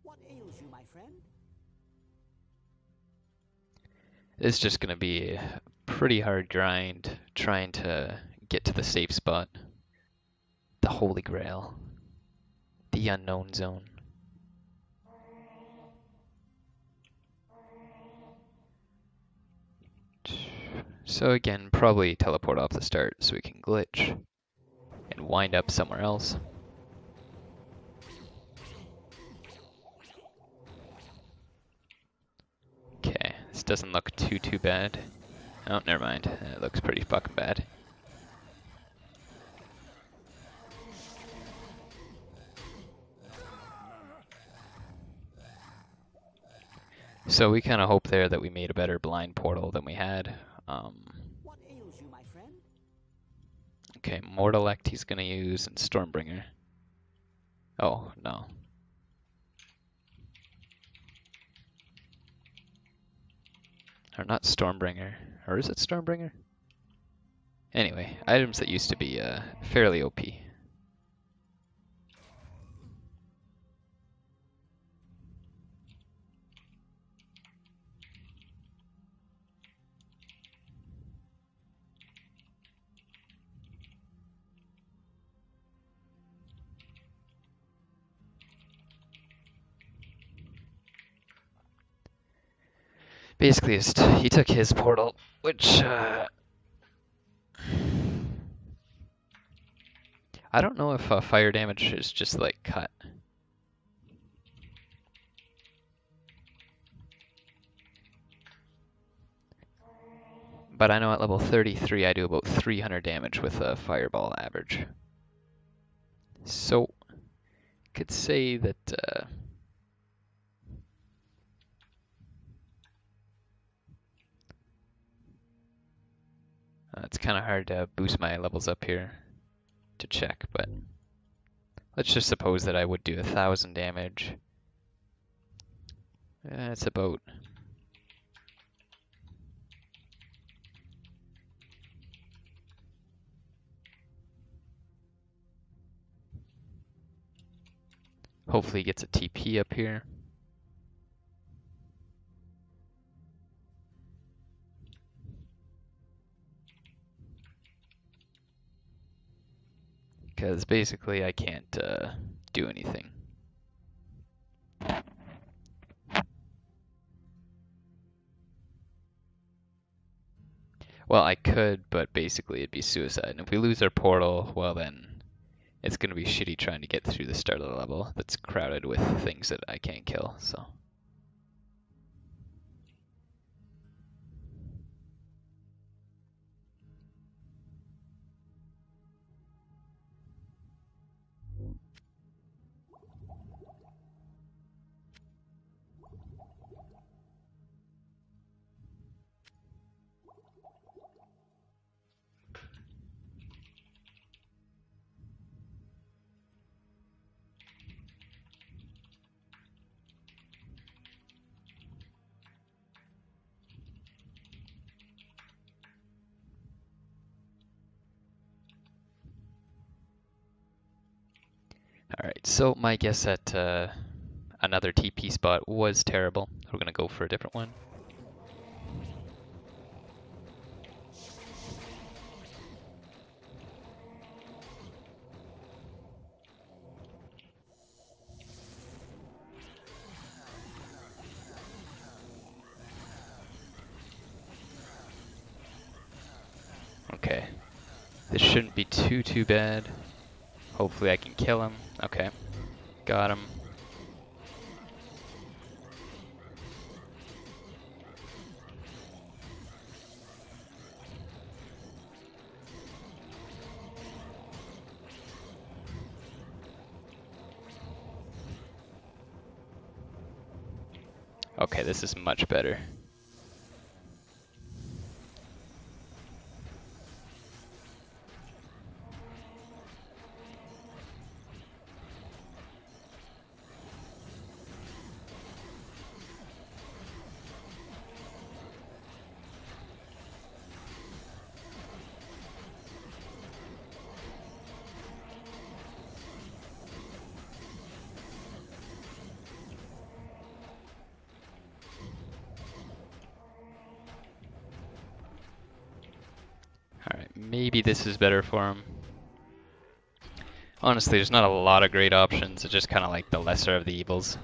[SPEAKER 3] What ails you, my friend?
[SPEAKER 1] It's just gonna be pretty hard grind trying to get to the safe spot. The Holy Grail. The Unknown Zone. So again, probably teleport off the start so we can glitch and wind up somewhere else. Okay, this doesn't look too bad. Oh, never mind. It looks pretty fucking bad. So we kind of hope there that we made a better blind portal than we had.
[SPEAKER 3] What ails you, my friend?
[SPEAKER 1] Okay, Mortalect he's gonna use and Stormbringer. Oh, no. Or not Stormbringer. Or is it Stormbringer? Anyway, items that used to be fairly OP. Basically, he took his portal, which I don't know if fire damage is just like cut. But I know at level 33 I do about 300 damage with a fireball average. So, could say that it's kind of hard to boost my levels up here to check, but let's just suppose that I would do 1,000 damage. It's about... Hopefully he gets a TP up here. Because basically I can't do anything. Well, I could, but basically it'd be suicide. And if we lose our portal, well then it's going to be shitty trying to get through the start of the level that's crowded with things that I can't kill, so. Alright, so my guess at another TP spot was terrible. We're going to go for a different one. Okay, this shouldn't be too bad. Hopefully I can kill him. Okay, got him. Okay, this is much better. maybe this is better for him. Honestly, there's not a lot of great options. It's just kind of like the lesser of the evils.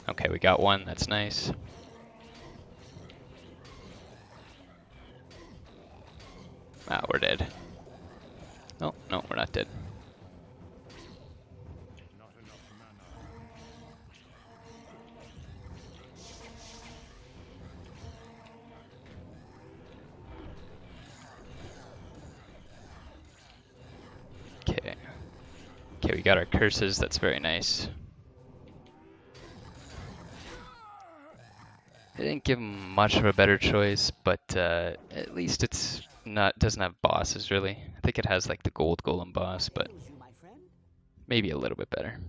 [SPEAKER 1] Okay, we got one. That's nice. Ah, we're dead. Oh, no, we're not dead.
[SPEAKER 2] Not enough mana.
[SPEAKER 1] Okay. Okay, we got our curses. That's very nice. I didn't give him much of a better choice, but at least it's not doesn't have bosses really. I think it has like the gold golem boss, but
[SPEAKER 3] Ails you, my friend?
[SPEAKER 1] maybe a little bit better.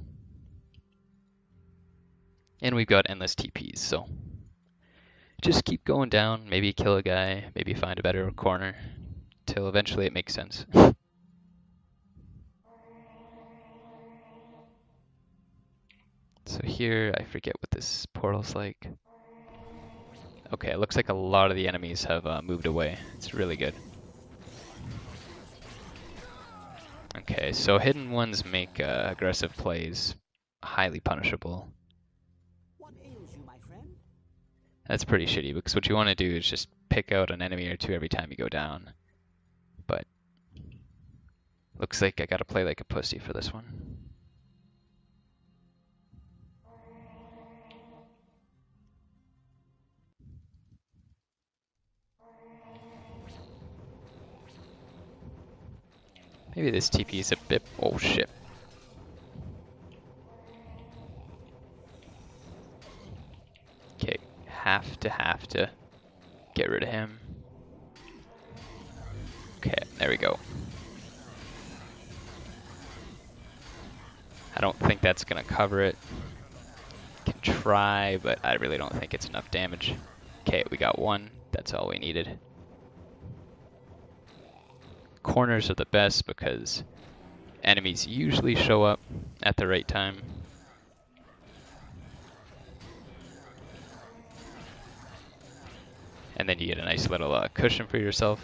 [SPEAKER 1] And we've got endless TPs, so just keep going down, maybe kill a guy, maybe find a better corner, till eventually it makes sense. So here, I forget what this portal's like. Okay, it looks like a lot of the enemies have moved away. It's really good. Okay, so hidden ones make aggressive plays highly punishable.
[SPEAKER 3] What ails you, my friend?
[SPEAKER 1] That's pretty shitty because what you want to do is just pick out an enemy or two every time you go down. But looks like I gotta play like a pussy for this one. Maybe this TP is a bit... Oh shit. Okay, have to get rid of him. Okay, there we go. I don't think that's gonna cover it. Can try, but I really don't think it's enough damage. Okay, we got one. That's all we needed. Corners are the best because enemies usually show up at the right time. And then you get a nice little cushion for yourself.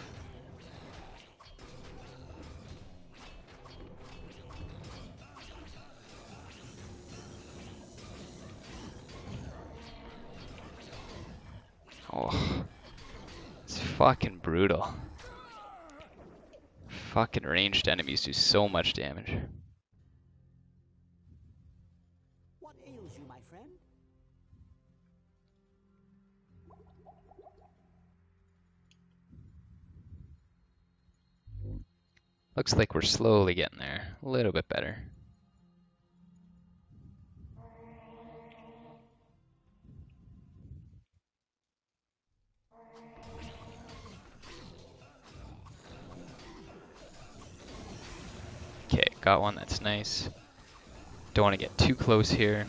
[SPEAKER 1] Oh, it's fucking brutal. Fucking ranged enemies do so much damage.
[SPEAKER 3] What ails you, my friend?
[SPEAKER 1] Looks like we're slowly getting there. A little bit better. Okay, got one. That's nice. Don't want to get too close here.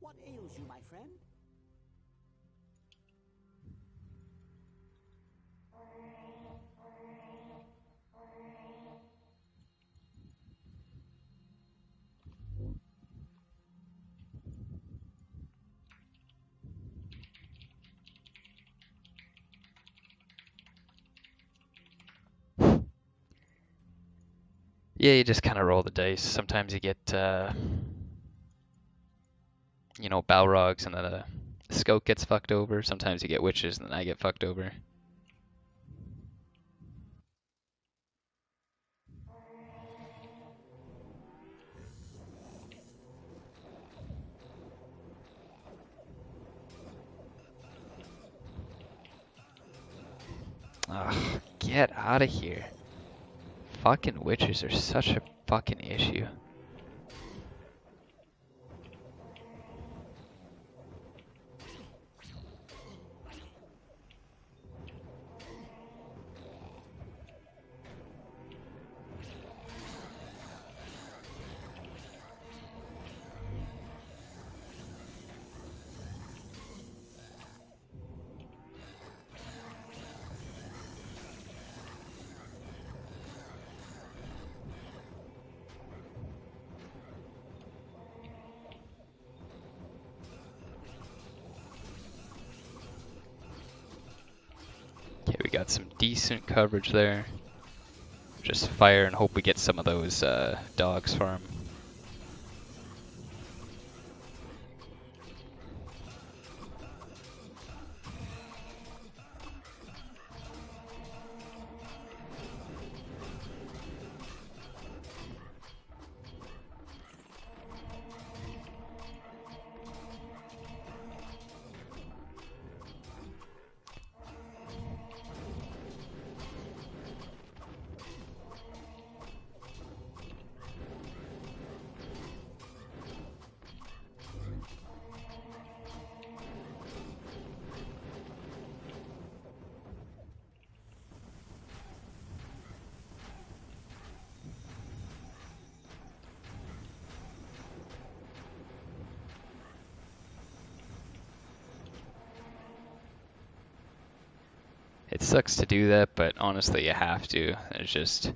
[SPEAKER 3] What ails you, my friend?
[SPEAKER 1] Yeah, you just kind of roll the dice. Sometimes you get, you know, Balrogs and then the scout gets fucked over. Sometimes you get witches and then I get fucked over. Ugh, get out of here. Fucking witches are such a fucking issue. Okay, we got some decent coverage there. Just fire and hope we get some of those dogs for him. It sucks to do that, but honestly you have to. It's just,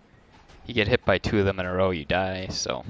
[SPEAKER 1] you get hit by 2 of them in a row, you die, so.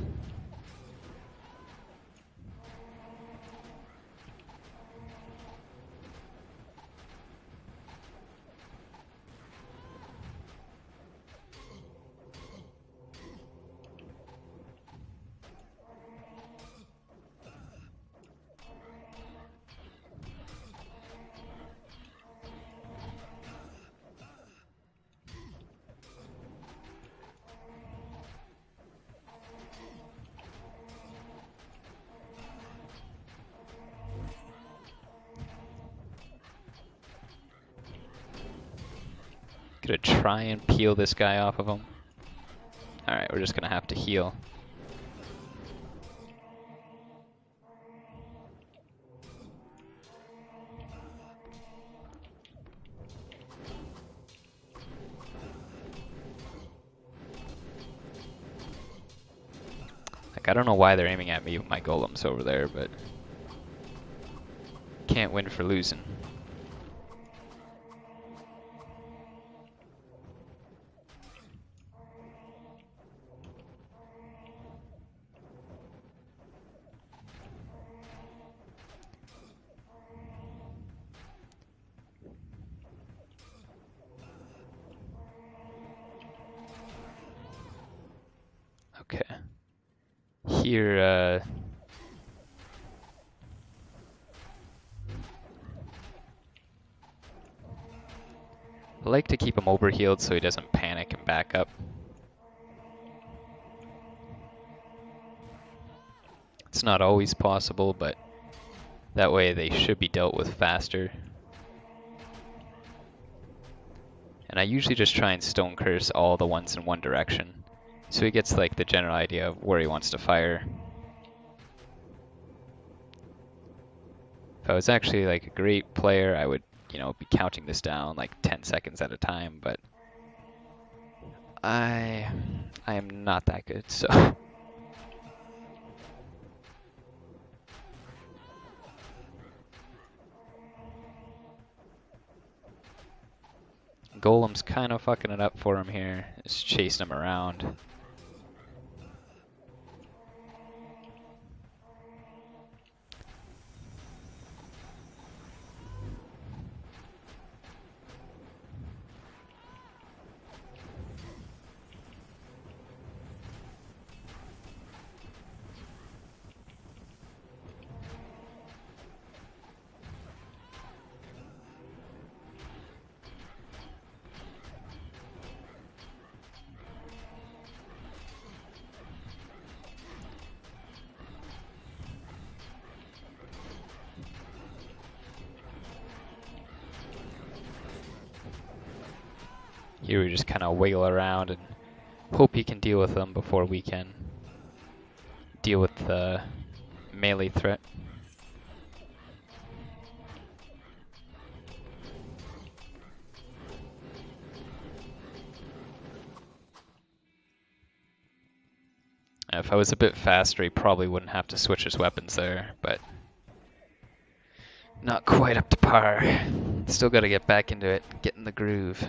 [SPEAKER 1] Gonna try and peel this guy off of him. Alright, we're just gonna have to heal. Like, I don't know why they're aiming at me with my golems over there, but can't win for losing. Okay. Here, I like to keep him overhealed so he doesn't panic and back up. It's not always possible, but that way they should be dealt with faster. And I usually just try and stone curse all the ones in one direction, so he gets like the general idea of where he wants to fire. If I was actually like a great player, I would, you know, be counting this down like 10 seconds at a time, but I am not that good, so. Golem's kind of fucking it up for him here. Just chasing him around. Here we just kind of wiggle around and hope he can deal with them before we can deal with the melee threat. If I was a bit faster, he probably wouldn't have to switch his weapons there, but not quite up to par. Still got to get back into it, get in the groove.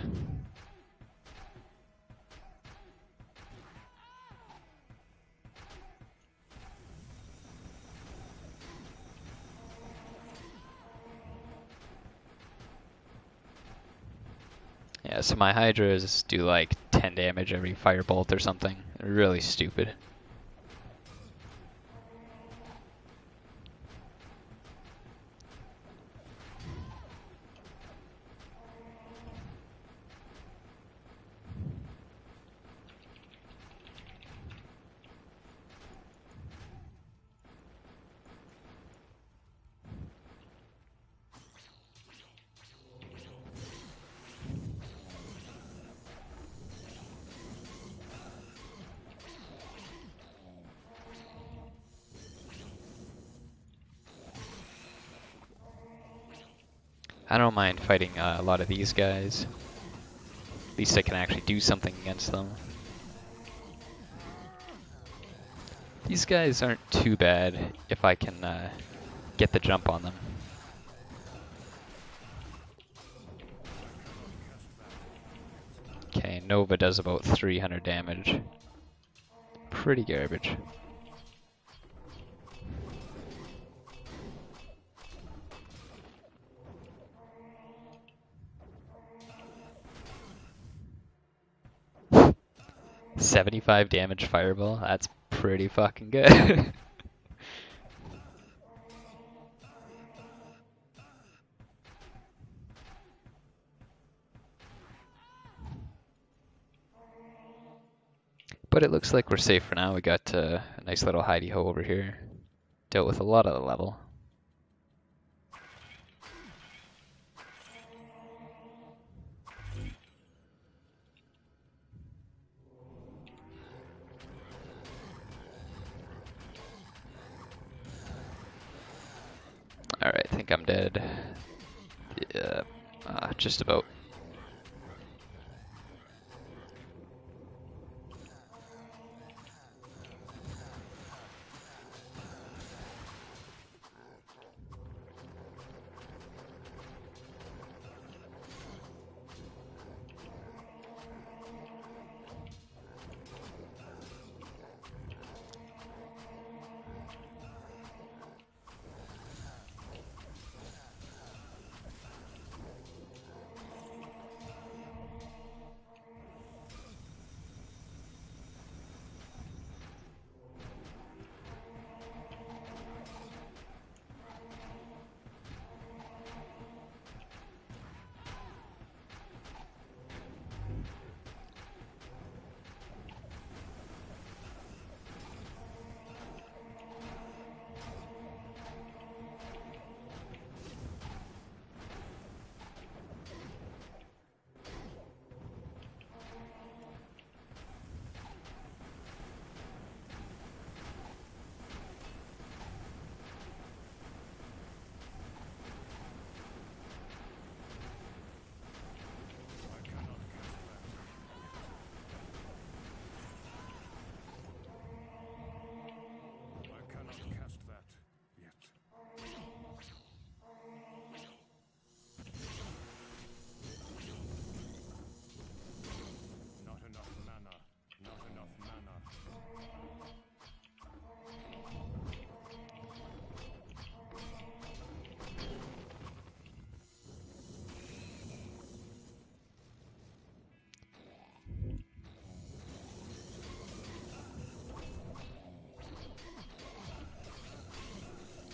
[SPEAKER 1] Yeah, so my Hydras do like 10 damage every firebolt or something. Really stupid. I don't mind fighting a lot of these guys. At least I can actually do something against them. These guys aren't too bad if I can get the jump on them. Okay, Nova does about 300 damage. Pretty garbage. $75 damage fireball? That's pretty fucking good. But it looks like we're safe for now. We got a nice little hidey ho over here. Dealt with a lot of the level. Alright, I think I'm dead. Yeah, just about.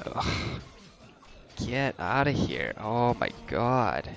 [SPEAKER 1] Ugh. Get out of here. Oh my god.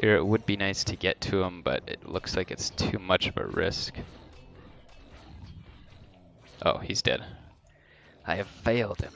[SPEAKER 1] Here it would be nice to get to him, but it looks like it's too much of a risk. Oh, he's dead. I have failed him.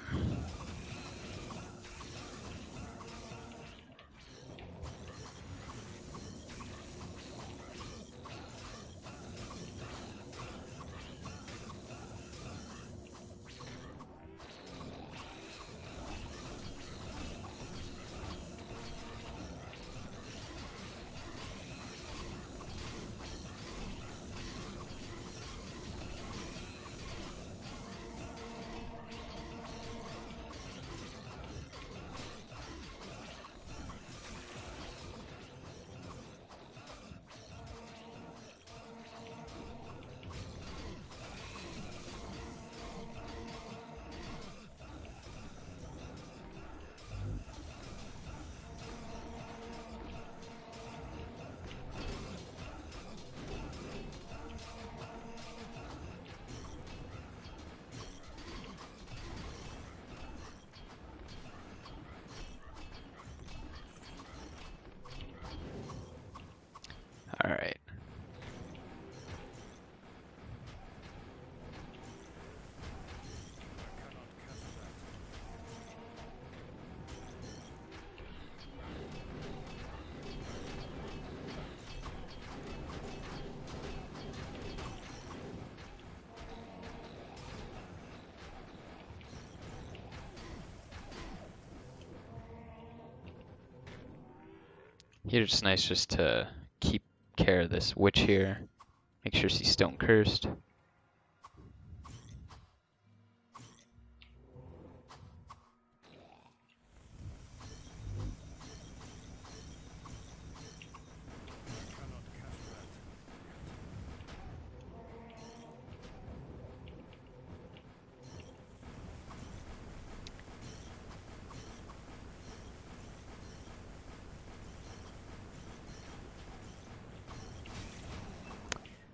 [SPEAKER 1] All right. Here it's nice just to keep care of this witch here. Make sure she's stone cursed.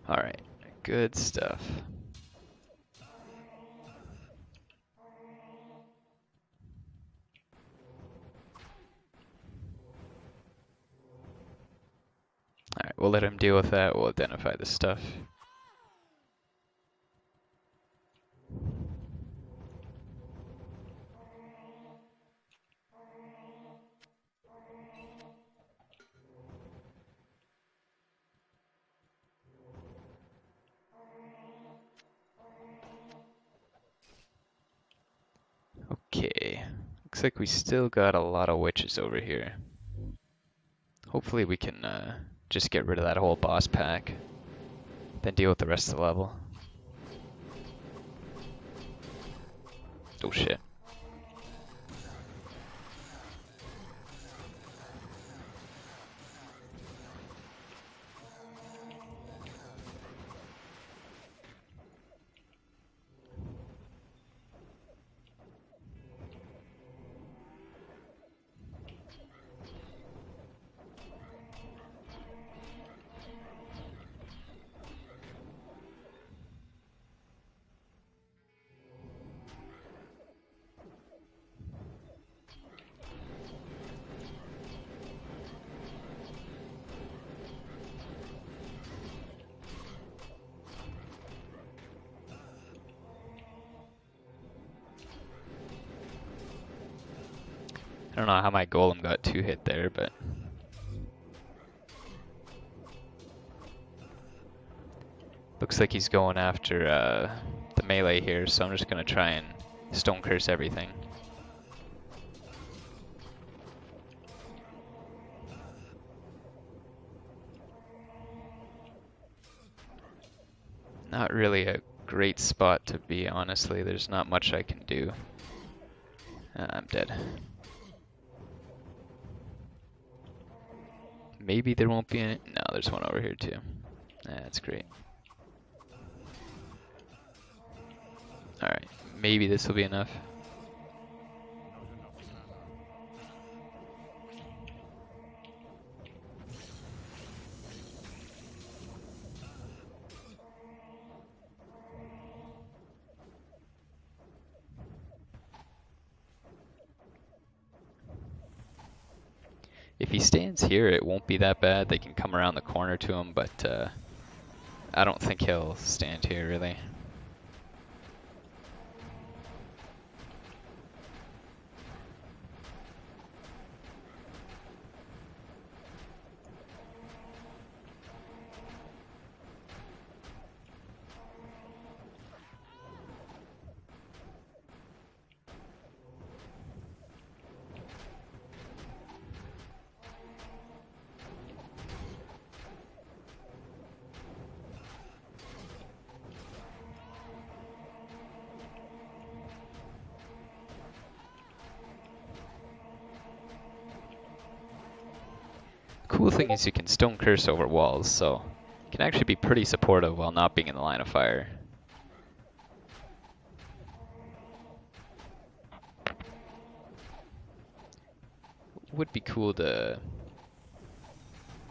[SPEAKER 1] All right, good stuff. All right, we'll let him deal with that. We'll identify the stuff. Okay, looks like we still got a lot of witches over here. Hopefully we can just get rid of that whole boss pack, then deal with the rest of the level. Oh shit. I don't know how my golem got 2 hit there, but looks like he's going after the melee here, so I'm just gonna try and stone curse everything. Not really a great spot to be, honestly. There's not much I can do. I'm dead. Maybe there won't be any. No, there's one over here too. That's great. Alright, maybe this will be enough. If he stands here, it won't be that bad. They can come around the corner to him, but I don't think he'll stand here, really. cool thing is you can stone curse over walls, so it can actually be pretty supportive while not being in the line of fire. Would be cool to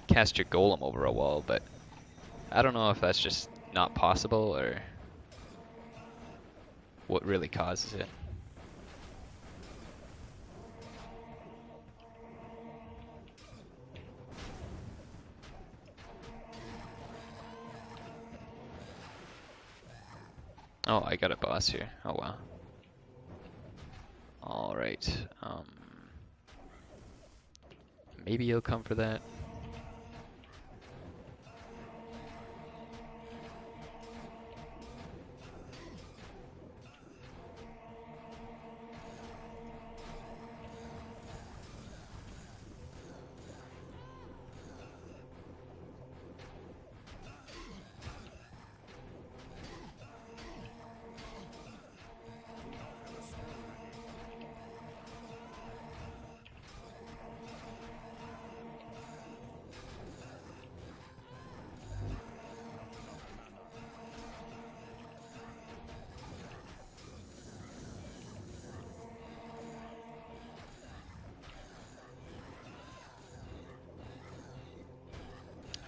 [SPEAKER 1] cast your golem over a wall, but I don't know if that's just not possible or what really causes it. Oh, I got a boss here. Oh wow. Alright. Maybe he'll come for that.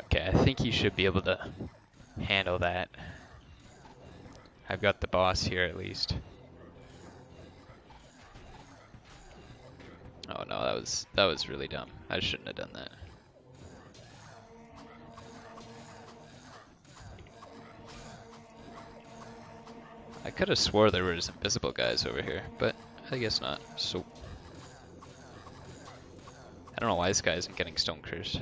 [SPEAKER 1] Okay, I think he should be able to handle that. I've got the boss here at least. Oh no, that was really dumb. I shouldn't have done that. I could have swore there was invisible guys over here, but I guess not. So I don't know why this guy isn't getting stone cursed.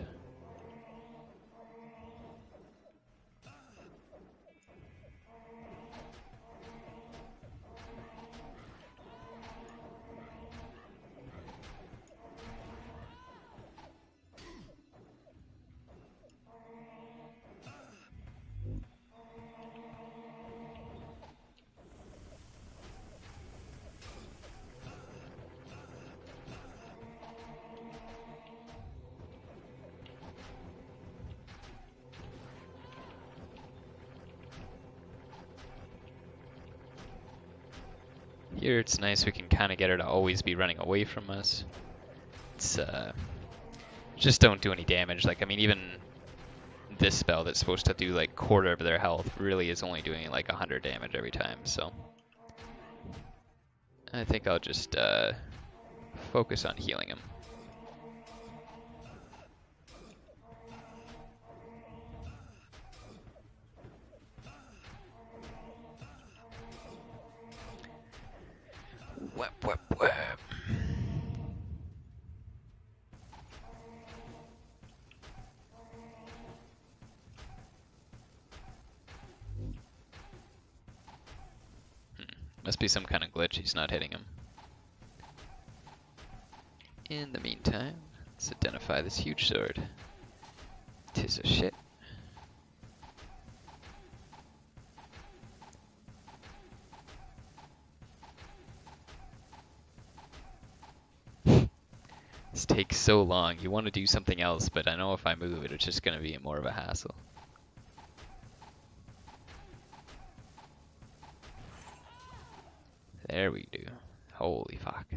[SPEAKER 1] Here it's nice we can kind of get her to always be running away from us. It's just don't do any damage. Like, I mean, even this spell that's supposed to do like quarter of their health really is only doing like 100 damage every time, so I think I'll just focus on healing him. Whap, whap, whap. Must be some kind of glitch, he's not hitting him. In the meantime, let's identify this huge sword. 'Tis a shit. This takes so long. You want to do something else, but I know if I move it, it's just going to be more of a hassle. There we do. Holy fuck.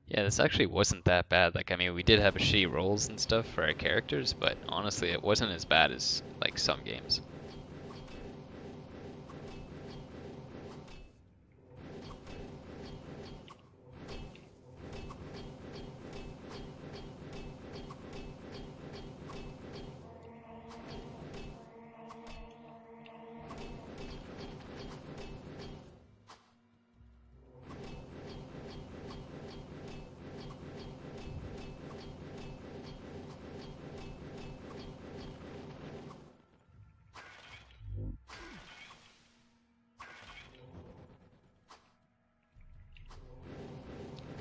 [SPEAKER 1] Yeah, this actually wasn't that bad. Like, I mean, we did have shitty rolls and stuff for our characters, but honestly, it wasn't as bad as, like, some games.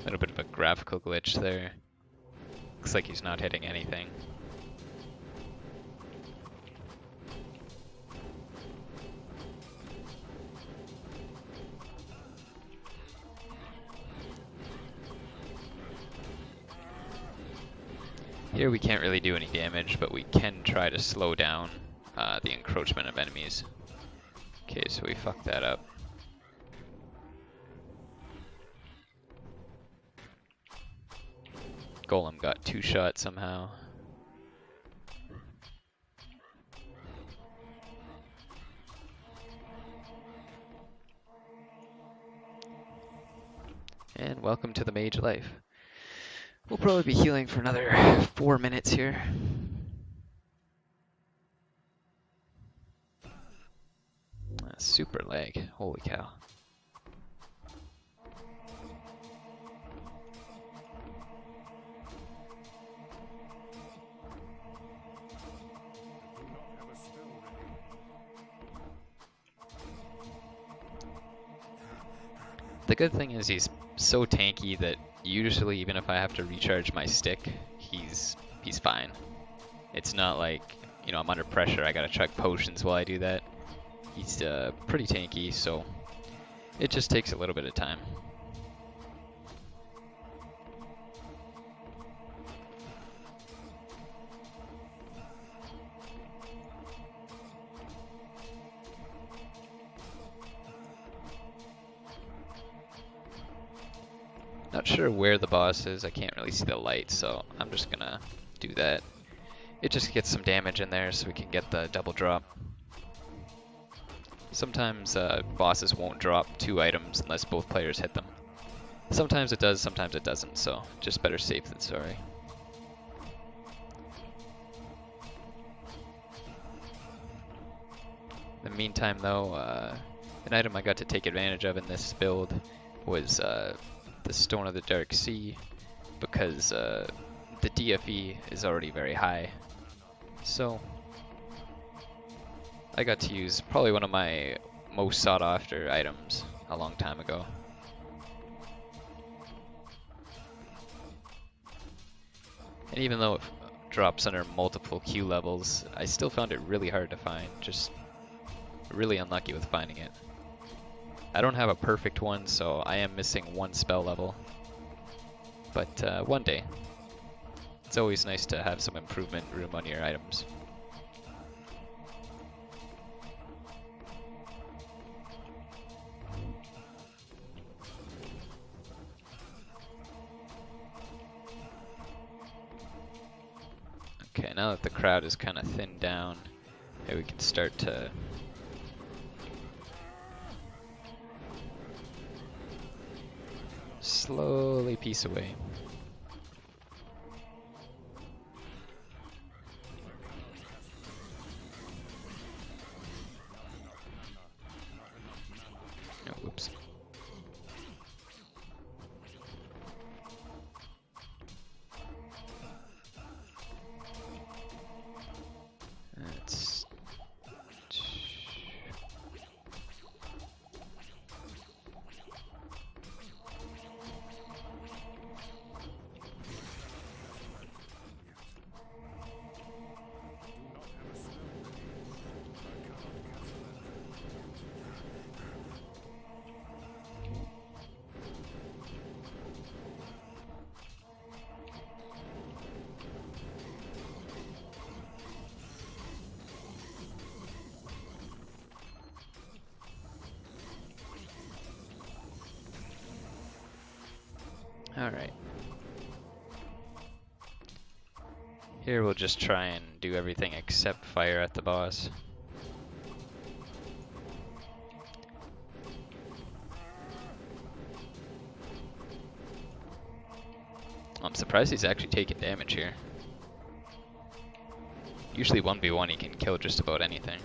[SPEAKER 1] A little bit of a graphical glitch there. Looks like he's not hitting anything. Here we can't really do any damage, but we can try to slow down the encroachment of enemies. Okay, so we fucked that up. Golem got 2 shot somehow. And welcome to the Mage life. We'll probably be healing for another 4 minutes here. Super lag, holy cow. The good thing is he's so tanky that usually even if I have to recharge my stick, he's fine. It's not like, you know, I'm under pressure, I gotta chug potions while I do that. He's pretty tanky, so it just takes a little bit of time. Not sure where the boss is, I can't really see the light, so I'm just gonna do that. It just gets some damage in there so we can get the double drop. Sometimes bosses won't drop 2 items unless both players hit them. Sometimes it does, sometimes it doesn't, so just better safe than sorry. In the meantime though, an item I got to take advantage of in this build was the Stone of the Dark Sea, because the DFE is already very high. So I got to use probably one of my most sought after items a long time ago. And even though it drops under multiple Q levels, I still found it really hard to find, just really unlucky with finding it. I don't have a perfect one, so I am missing 1 spell level. But one day. It's always nice to have some improvement room on your items. Okay, now that the crowd is kind of thinned down, maybe we can start to slowly piece away. Oh, whoops. That's alright. Here we'll just try and do everything except fire at the boss. I'm surprised he's actually taking damage here. Usually 1v1 he can kill just about anything.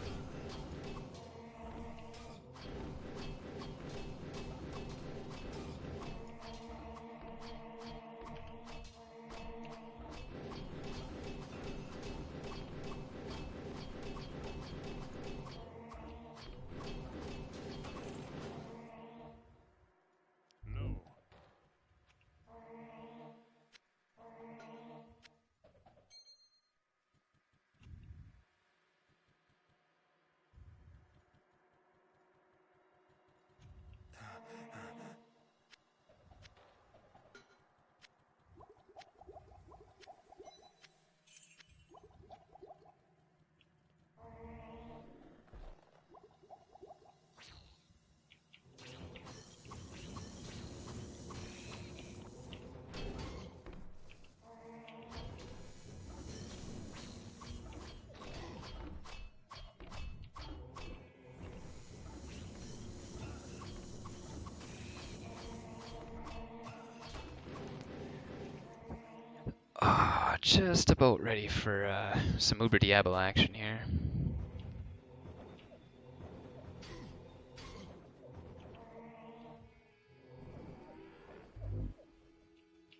[SPEAKER 1] just about ready for some Uber Diablo action here.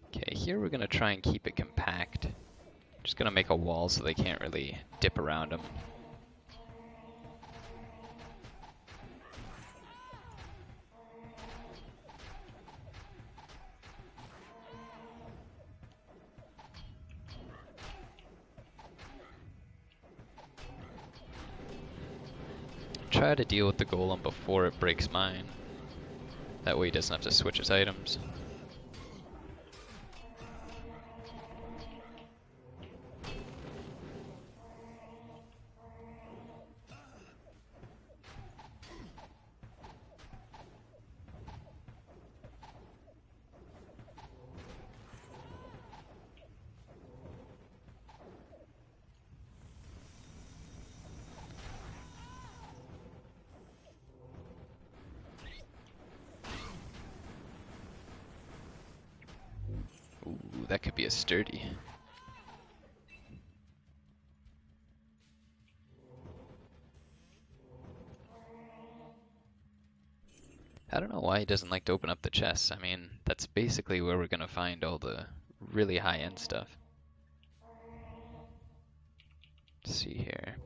[SPEAKER 1] Okay, here we're gonna try and keep it compact. Just gonna make a wall so they can't really dip around them. Try to deal with the golem before it breaks mine. That way he doesn't have to switch his items. Ooh, that could be a sturdy. I don't know why he doesn't like to open up the chests. I mean, that's basically where we're gonna find all the really high-end stuff. Let's see here.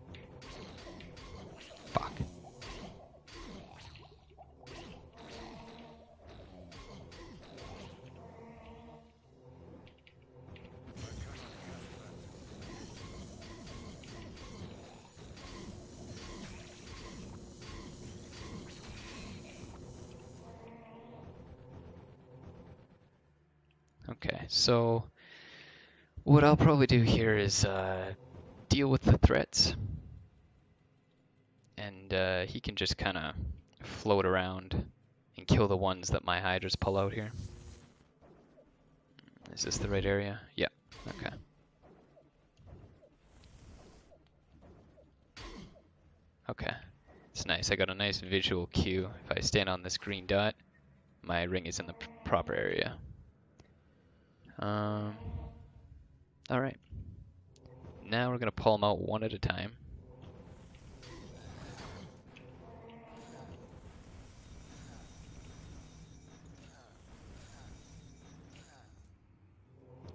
[SPEAKER 1] Fuck. Okay, so what I'll probably do here is deal with the threats, and he can just kind of float around and kill the ones that my hydras pull out here. Is this the right area? Yeah, okay. Okay, it's nice. I got a nice visual cue. If I stand on this green dot, my ring is in the proper area. Alright. Now we're gonna pull them out one at a time.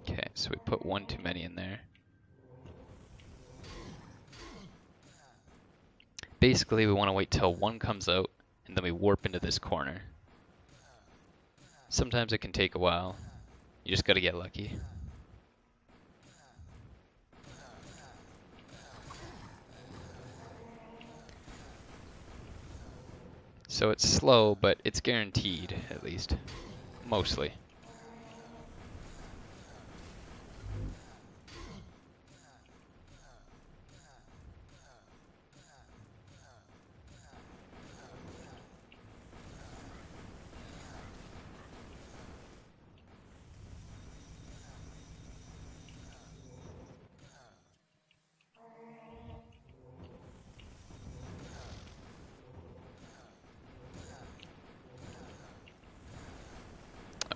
[SPEAKER 1] Okay, so we put one too many in there. Basically, we want to wait till one comes out, and then we warp into this corner. Sometimes it can take a while. You just gotta get lucky. So it's slow, but it's guaranteed, at least. Mostly.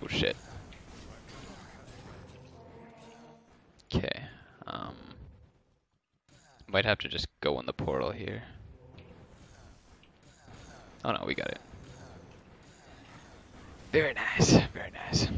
[SPEAKER 1] Oh shit. Okay. Might have to just go in the portal here. Oh no, we got it. Very nice, very nice.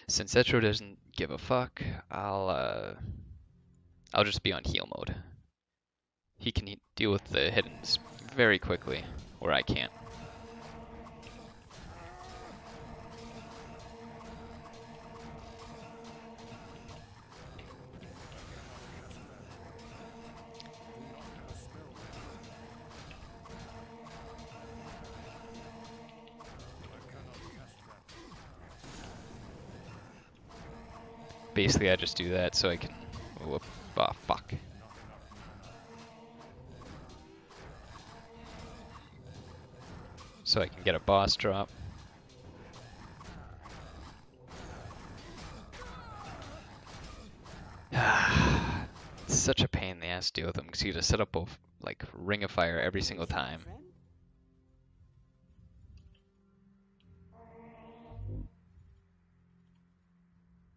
[SPEAKER 1] Since Etro doesn't give a fuck, I'll just be on heal mode. He can deal with the hiddens very quickly, where I can't. Basically, I just do that so I can. Whoop! Ah, fuck. So I can get a boss drop. It's such a pain in the ass to deal with them because you gotta set up a like ring of fire every single time.
[SPEAKER 3] Friend?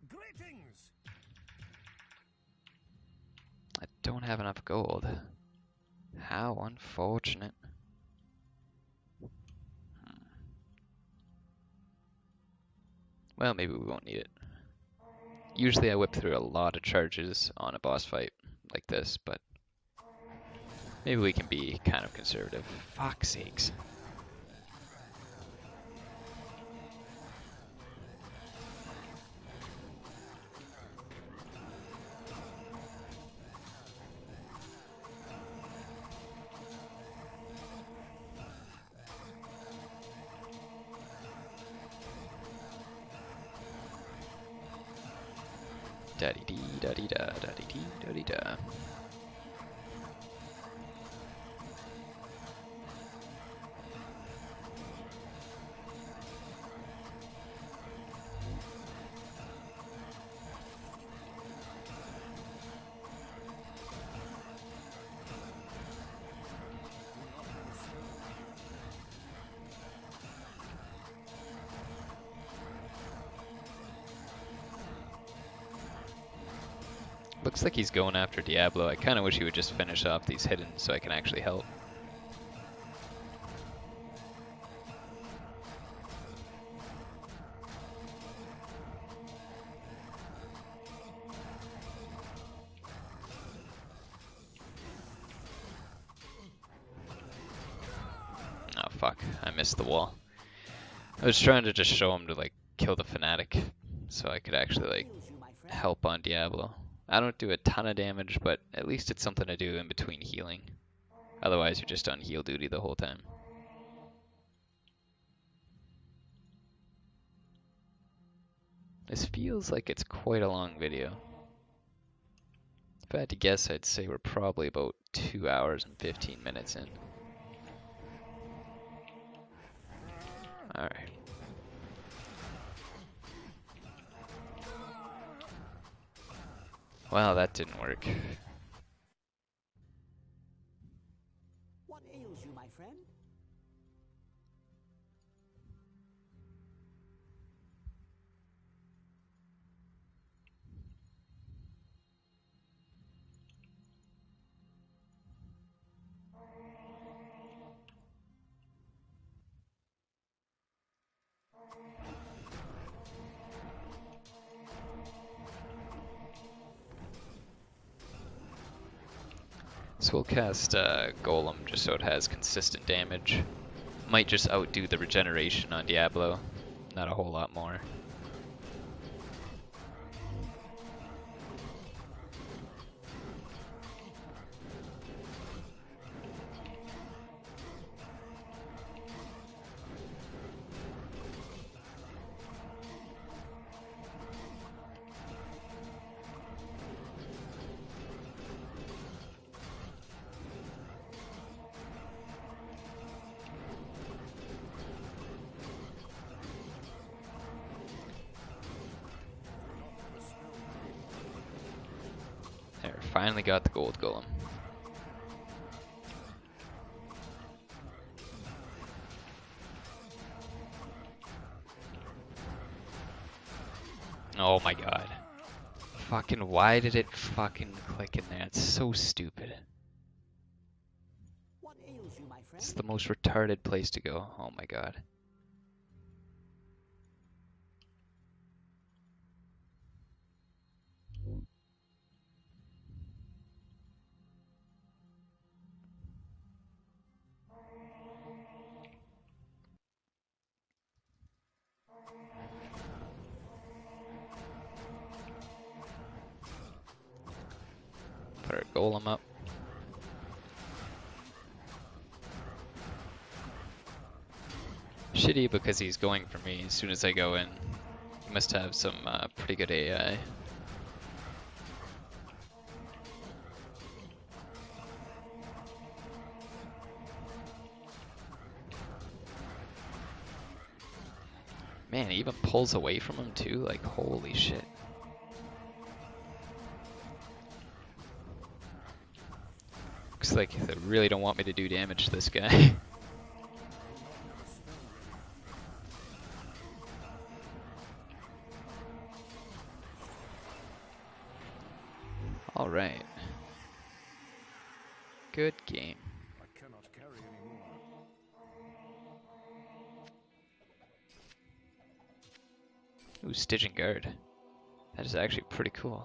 [SPEAKER 2] Greetings!
[SPEAKER 1] I don't have enough gold. How unfortunate. Well, maybe we won't need it. Usually I whip through a lot of charges on a boss fight like this, but maybe we can be kind of conservative. Fuck's sakes. Da-dee-dee, da-dee-da, da-dee-dee, da-dee-da. Looks like he's going after Diablo. I kind of wish he would just finish off these hidden so I can actually help. Oh fuck, I missed the wall. I was trying to just show him to like kill the fanatic so I could actually like
[SPEAKER 3] Ails you, my friend?
[SPEAKER 1] help on Diablo. I don't do a ton of damage, but at least it's something to do in between healing. Otherwise you're just on heal duty the whole time. This feels like it's quite a long video. If I had to guess, I'd say we're probably about 2 hours and 15 minutes in. Alright. Well, that didn't work.
[SPEAKER 3] What ails you, my friend?
[SPEAKER 1] So we'll cast Golem just so it has consistent damage. Might just outdo the regeneration on Diablo. Not a whole lot more. There, finally got the gold golem. Oh my god. Fucking why did it fucking click in there? It's so stupid.
[SPEAKER 3] What ails you, my
[SPEAKER 1] It's
[SPEAKER 3] friend?
[SPEAKER 1] the most retarded place to go. Oh my god. Put our golem up. Shitty because he's going for me as soon as I go in. He must have some pretty good AI. Man, he even pulls away from him too? Like, holy shit. Looks like they really don't want me to do damage to this guy. Alright. Good game.
[SPEAKER 2] I cannot carry anymore.
[SPEAKER 1] Ooh, Stygian Guard. That is actually pretty cool.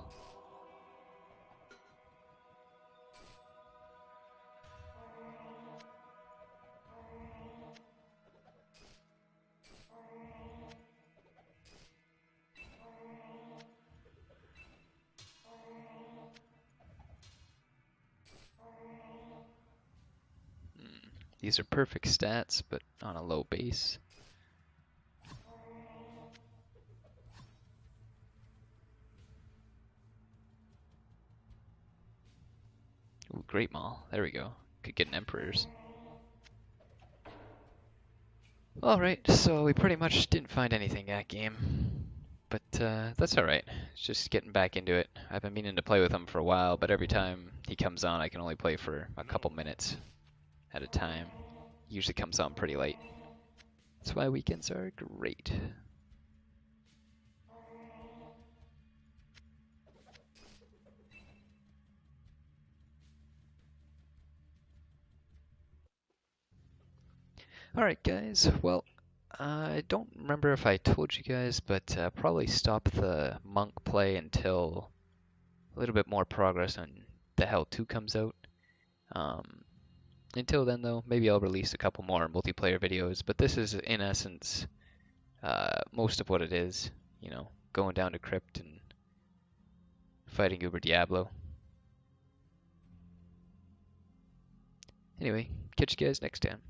[SPEAKER 1] These are perfect stats, but on a low base. Ooh, Great Maul. There we go. Could get an Emperor's. Alright, so we pretty much didn't find anything that game. But that's alright. It's just getting back into it. I've been meaning to play with him for a while, but every time he comes on, I can only play for a couple minutes at a time. Usually comes on pretty late. That's why weekends are great. Alright guys, well, I don't remember if I told you guys, but probably stop the monk play until a little bit more progress on Thehell 2 comes out. Until then though, maybe I'll release a couple more multiplayer videos, but this is in essence most of what it is, you know, going down to Crypt and fighting Uber Diablo. Anyway, catch you guys next time.